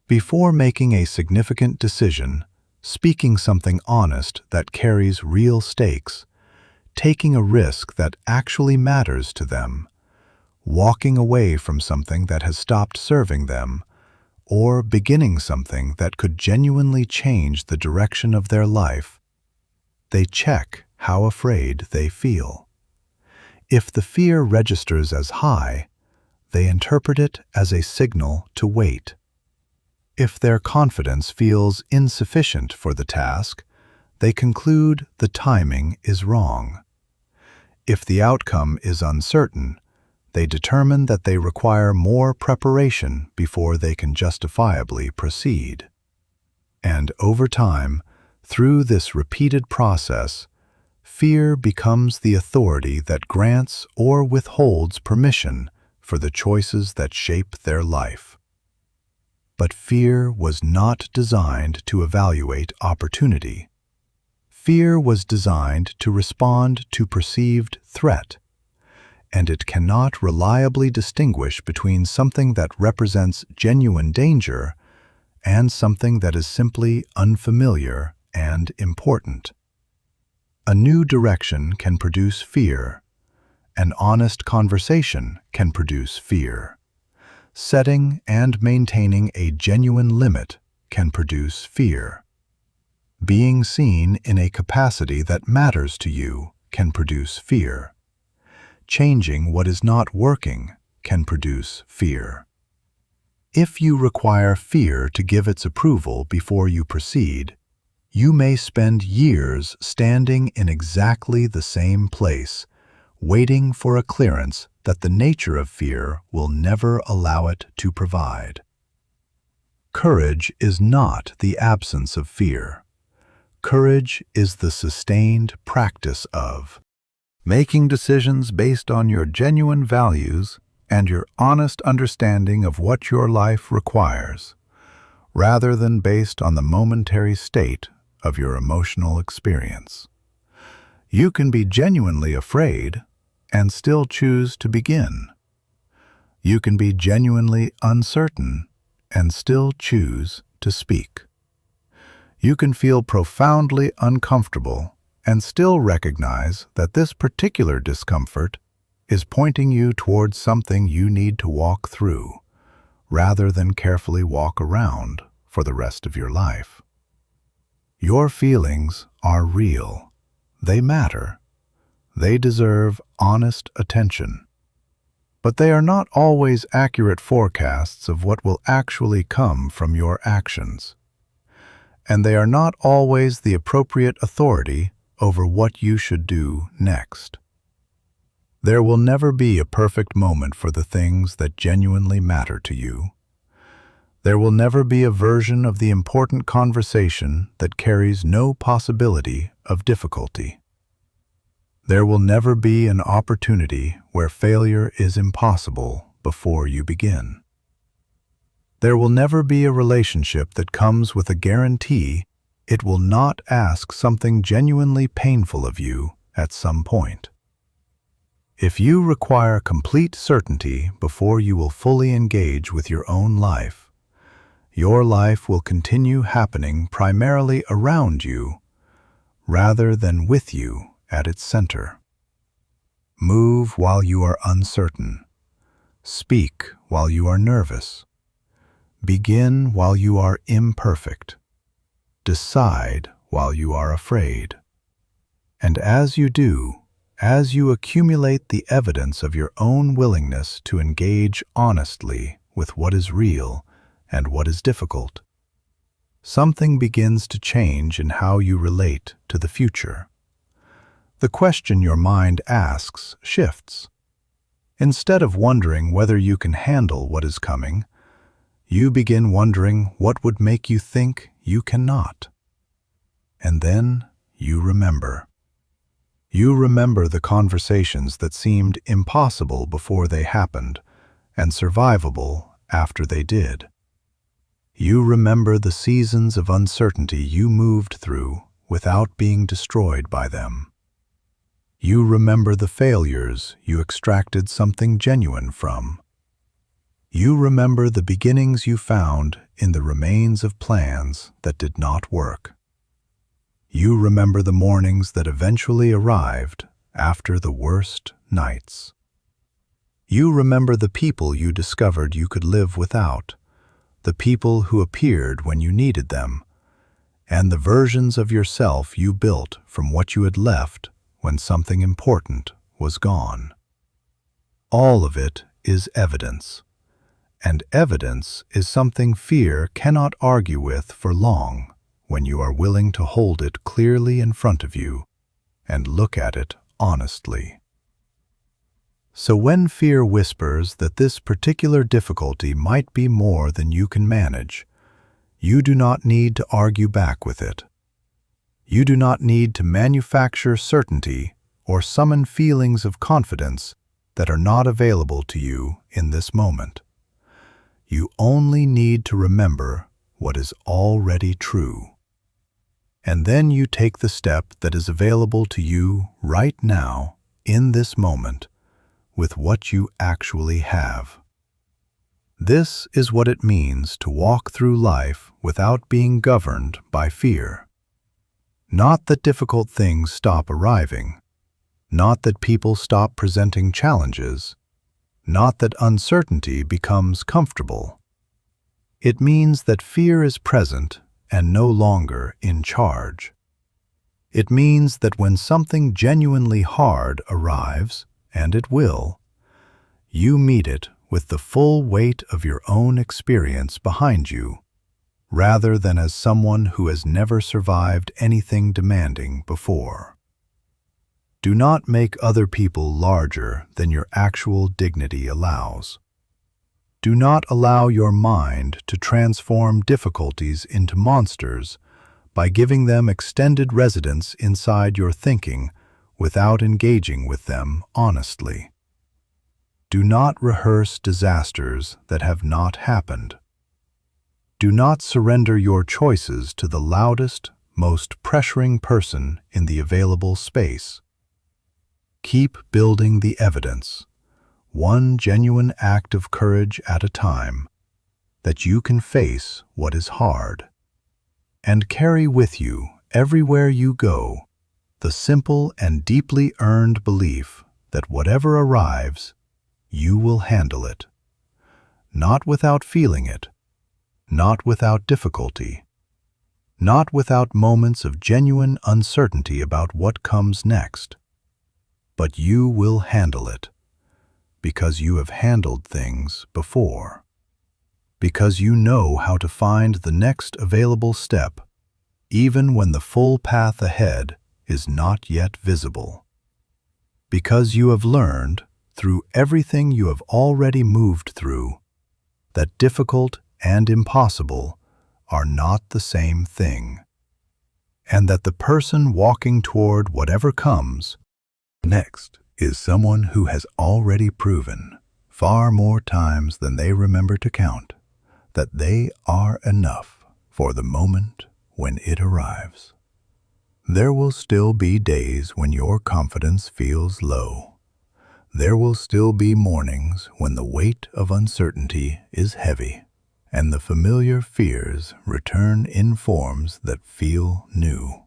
[SPEAKER 1] Before making a significant decision, speaking something honest that carries real stakes, taking a risk that actually matters to them, walking away from something that has stopped serving them, or beginning something that could genuinely change the direction of their life, they check how afraid they feel. If the fear registers as high, they interpret it as a signal to wait. If their confidence feels insufficient for the task, they conclude the timing is wrong. If the outcome is uncertain, they determine that they require more preparation before they can justifiably proceed. And over time, through this repeated process, fear becomes the authority that grants or withholds permission for the choices that shape their life. But fear was not designed to evaluate opportunity. Fear was designed to respond to perceived threat, and it cannot reliably distinguish between something that represents genuine danger and something that is simply unfamiliar and important. A new direction can produce fear. An honest conversation can produce fear. Setting and maintaining a genuine limit can produce fear. Being seen in a capacity that matters to you can produce fear. Changing what is not working can produce fear. If you require fear to give its approval before you proceed, you may spend years standing in exactly the same place, waiting for a clearance that the nature of fear will never allow it to provide. Courage is not the absence of fear. Courage is the sustained practice of making decisions based on your genuine values and your honest understanding of what your life requires, rather than based on the momentary state of your emotional experience. You can be genuinely afraid and still choose to begin. You can be genuinely uncertain and still choose to speak. You can feel profoundly uncomfortable and still recognize that this particular discomfort is pointing you towards something you need to walk through, rather than carefully walk around for the rest of your life. Your feelings are real. They matter. They deserve honest attention. But they are not always accurate forecasts of what will actually come from your actions. And they are not always the appropriate authority over what you should do next. There will never be a perfect moment for the things that genuinely matter to you. There will never be a version of the important conversation that carries no possibility of difficulty. There will never be an opportunity where failure is impossible before you begin. There will never be a relationship that comes with a guarantee It will not ask something genuinely painful of you at some point. If you require complete certainty before you will fully engage with your own life, your life will continue happening primarily around you rather than with you at its center. Move while you are uncertain. Speak while you are nervous. Begin while you are imperfect. Decide while you are afraid. And as you do, as you accumulate the evidence of your own willingness to engage honestly with what is real and what is difficult, something begins to change in how you relate to the future. The question your mind asks shifts. Instead of wondering whether you can handle what is coming, you begin wondering what would make you think you cannot. And then you remember. You remember the conversations that seemed impossible before they happened and survivable after they did. You remember the seasons of uncertainty you moved through without being destroyed by them. You remember the failures you extracted something genuine from. You remember the beginnings you found in the remains of plans that did not work. You remember the mornings that eventually arrived after the worst nights. You remember the people you discovered you could live without, the people who appeared when you needed them, and the versions of yourself you built from what you had left when something important was gone. All of it is evidence, and evidence is something fear cannot argue with for long when you are willing to hold it clearly in front of you and look at it honestly. So when fear whispers that this particular difficulty might be more than you can manage, you do not need to argue back with it. You do not need to manufacture certainty or summon feelings of confidence that are not available to you in this moment. You only need to remember what is already true. And then you take the step that is available to you right now, in this moment, with what you actually have. This is what it means to walk through life without being governed by fear. Not that difficult things stop arriving, not that people stop presenting challenges, not that uncertainty becomes comfortable. It means that fear is present and no longer in charge. It means that when something genuinely hard arrives, and it will, you meet it with the full weight of your own experience behind you, rather than as someone who has never survived anything demanding before. Do not make other people larger than your actual dignity allows. Do not allow your mind to transform difficulties into monsters by giving them extended residence inside your thinking without engaging with them honestly. Do not rehearse disasters that have not happened. Do not surrender your choices to the loudest, most pressuring person in the available space. Keep building the evidence, one genuine act of courage at a time, that you can face what is hard. And carry with you, everywhere you go, the simple and deeply earned belief that whatever arrives, you will handle it. Not without feeling it, not without difficulty, not without moments of genuine uncertainty about what comes next, but you will handle it, because you have handled things before, because you know how to find the next available step, even when the full path ahead is not yet visible, because you have learned, through everything you have already moved through, that difficult and impossible are not the same thing, and that the person walking toward whatever comes next is someone who has already proven, far more times than they remember to count, that they are enough for the moment when it arrives. There will still be days when your confidence feels low. There will still be mornings when the weight of uncertainty is heavy, and the familiar fears return in forms that feel new.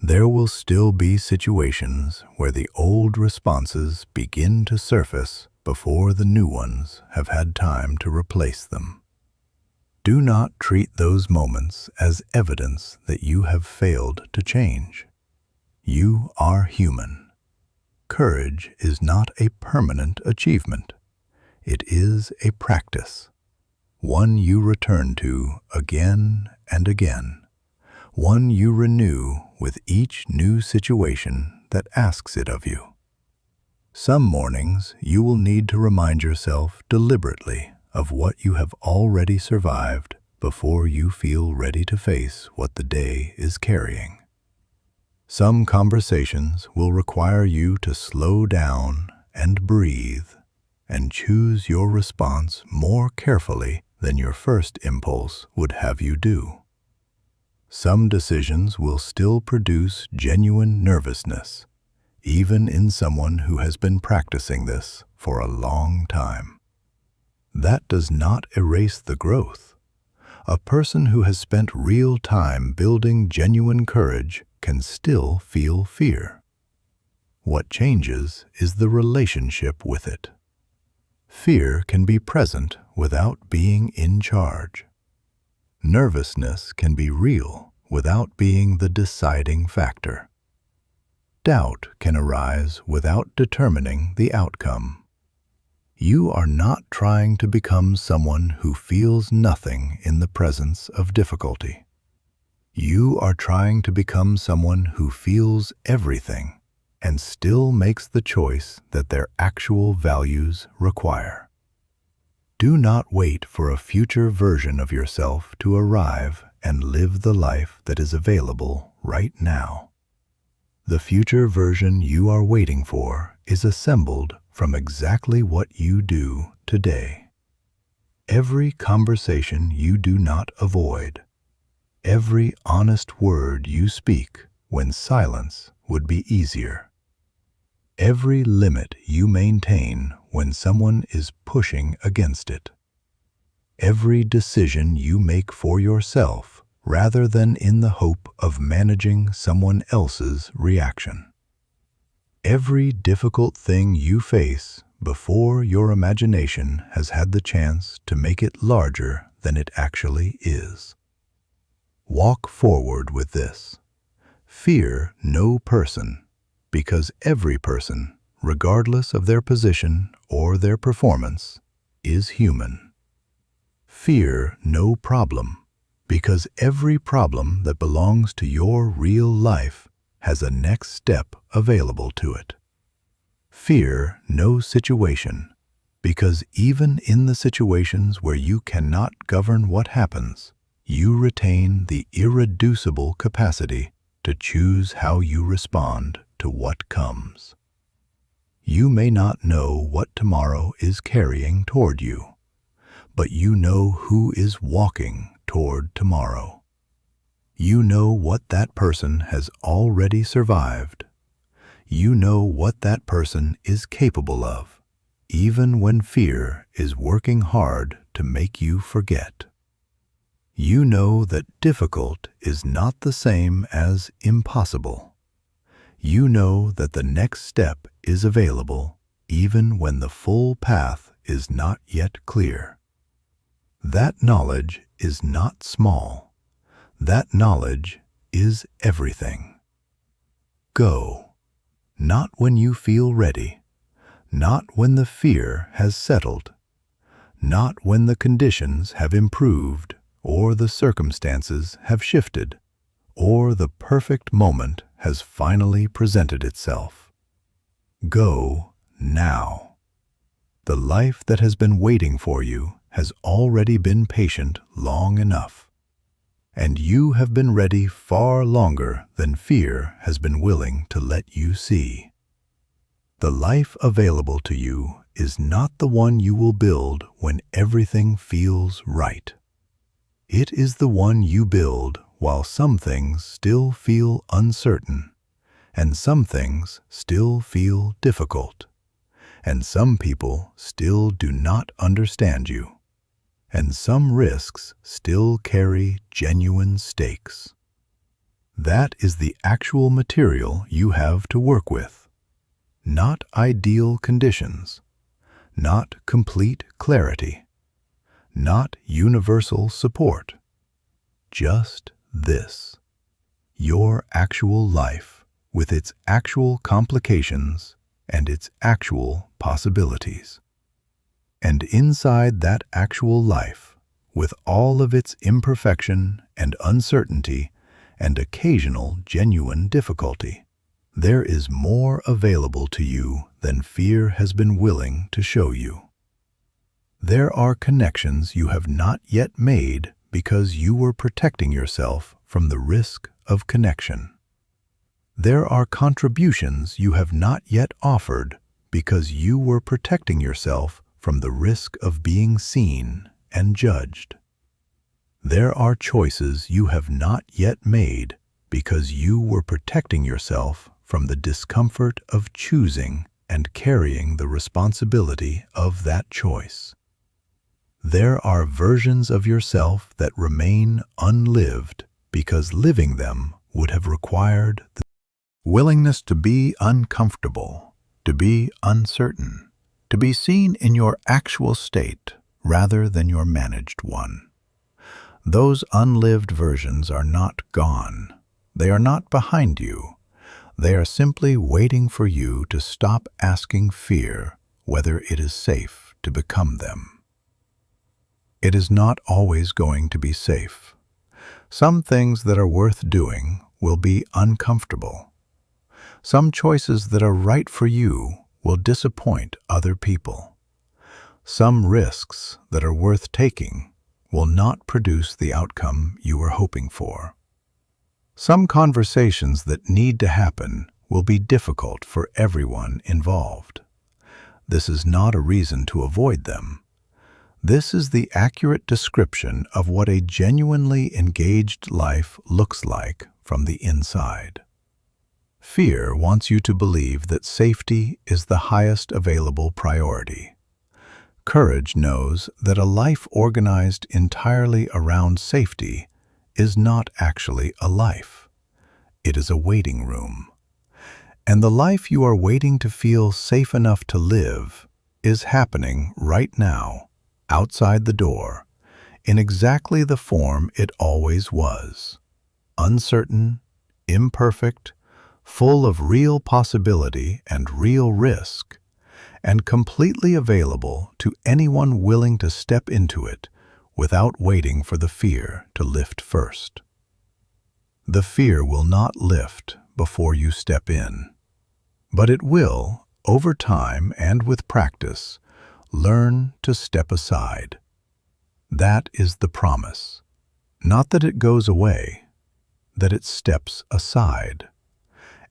[SPEAKER 1] There will still be situations where the old responses begin to surface before the new ones have had time to replace them. Do not treat those moments as evidence that you have failed to change. You are human. Courage is not a permanent achievement. It is a practice, one you return to again and again, one you renew with each new situation that asks it of you. Some mornings you will need to remind yourself deliberately of what you have already survived before you feel ready to face what the day is carrying. Some conversations will require you to slow down and breathe and choose your response more carefully than your first impulse would have you do. Some decisions will still produce genuine nervousness, even in someone who has been practicing this for a long time. That does not erase the growth. A person who has spent real time building genuine courage can still feel fear. What changes is the relationship with it. Fear can be present without being in charge. Nervousness can be real without being the deciding factor. Doubt can arise without determining the outcome. You are not trying to become someone who feels nothing in the presence of difficulty. You are trying to become someone who feels everything and still makes the choice that their actual values require. Do not wait for a future version of yourself to arrive and live the life that is available right now. The future version you are waiting for is assembled from exactly what you do today. Every conversation you do not avoid, every honest word you speak when silence would be easier, every limit you maintain when someone is pushing against it, every decision you make for yourself rather than in the hope of managing someone else's reaction, every difficult thing you face before your imagination has had the chance to make it larger than it actually is. Walk forward with this. Fear no person, because every person, regardless of their position or their performance, is human. Fear no problem, because every problem that belongs to your real life has a next step available to it. Fear no situation, because even in the situations where you cannot govern what happens, you retain the irreducible capacity to choose how you respond to what comes. You may not know what tomorrow is carrying toward you, but you know who is walking toward tomorrow. You know what that person has already survived. You know what that person is capable of, even when fear is working hard to make you forget. You know that difficult is not the same as impossible. You know that the next step is available even when the full path is not yet clear. That knowledge is not small. That knowledge is everything. Go, not when you feel ready, not when the fear has settled, not when the conditions have improved or the circumstances have shifted, or the perfect moment has finally presented itself. Go now. The life that has been waiting for you has already been patient long enough, and you have been ready far longer than fear has been willing to let you see. The life available to you is not the one you will build when everything feels right. It is the one you build while some things still feel uncertain, and some things still feel difficult, and some people still do not understand you, and some risks still carry genuine stakes. That is the actual material you have to work with. Not ideal conditions, not complete clarity, not universal support. Just this, your actual life with its actual complications and its actual possibilities. And inside that actual life, with all of its imperfection and uncertainty and occasional genuine difficulty, there is more available to you than fear has been willing to show you. There are connections you have not yet made because you were protecting yourself from the risk of connection. There are contributions you have not yet offered because you were protecting yourself from the risk of being seen and judged. There are choices you have not yet made because you were protecting yourself from the discomfort of choosing and carrying the responsibility of that choice. There are versions of yourself that remain unlived because living them would have required the willingness to be uncomfortable, to be uncertain, to be seen in your actual state rather than your managed one. Those unlived versions are not gone. They are not behind you. They are simply waiting for you to stop asking fear whether it is safe to become them. It is not always going to be safe. Some things that are worth doing will be uncomfortable. Some choices that are right for you will disappoint other people. Some risks that are worth taking will not produce the outcome you were hoping for. Some conversations that need to happen will be difficult for everyone involved. This is not a reason to avoid them. This is the accurate description of what a genuinely engaged life looks like from the inside. Fear wants you to believe that safety is the highest available priority. Courage knows that a life organized entirely around safety is not actually a life. It is a waiting room. And the life you are waiting to feel safe enough to live is happening right now, outside the door, in exactly the form it always was. Uncertain, imperfect, full of real possibility and real risk, and completely available to anyone willing to step into it without waiting for the fear to lift first. The fear will not lift before you step in, but it will, over time and with practice, learn to step aside. That is the promise. Not that it goes away, that it steps aside,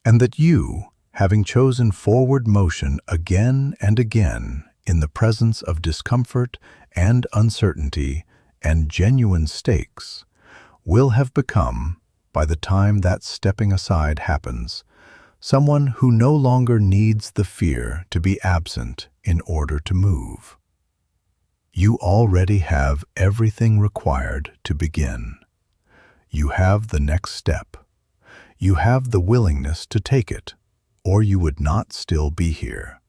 [SPEAKER 1] and that you, having chosen forward motion again and again in the presence of discomfort and uncertainty and genuine stakes, will have become, by the time that stepping aside happens, someone who no longer needs the fear to be absent in order to move. You already have everything required to begin. You have the next step. You have the willingness to take it, or you would not still be here.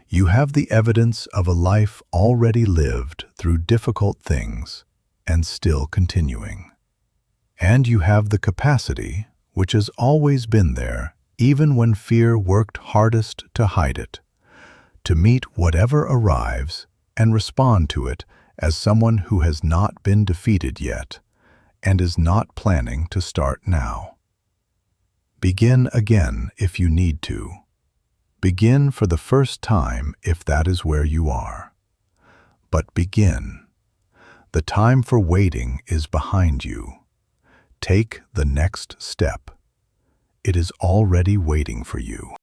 [SPEAKER 1] You have the evidence of a life already lived through difficult things and still continuing. And you have the capacity, which has always been there, even when fear worked hardest to hide it, to meet whatever arrives and respond to it as someone who has not been defeated yet and is not planning to start now. Begin again if you need to. Begin for the first time if that is where you are. But begin. The time for waiting is behind you. Take the next step. It is already waiting for you.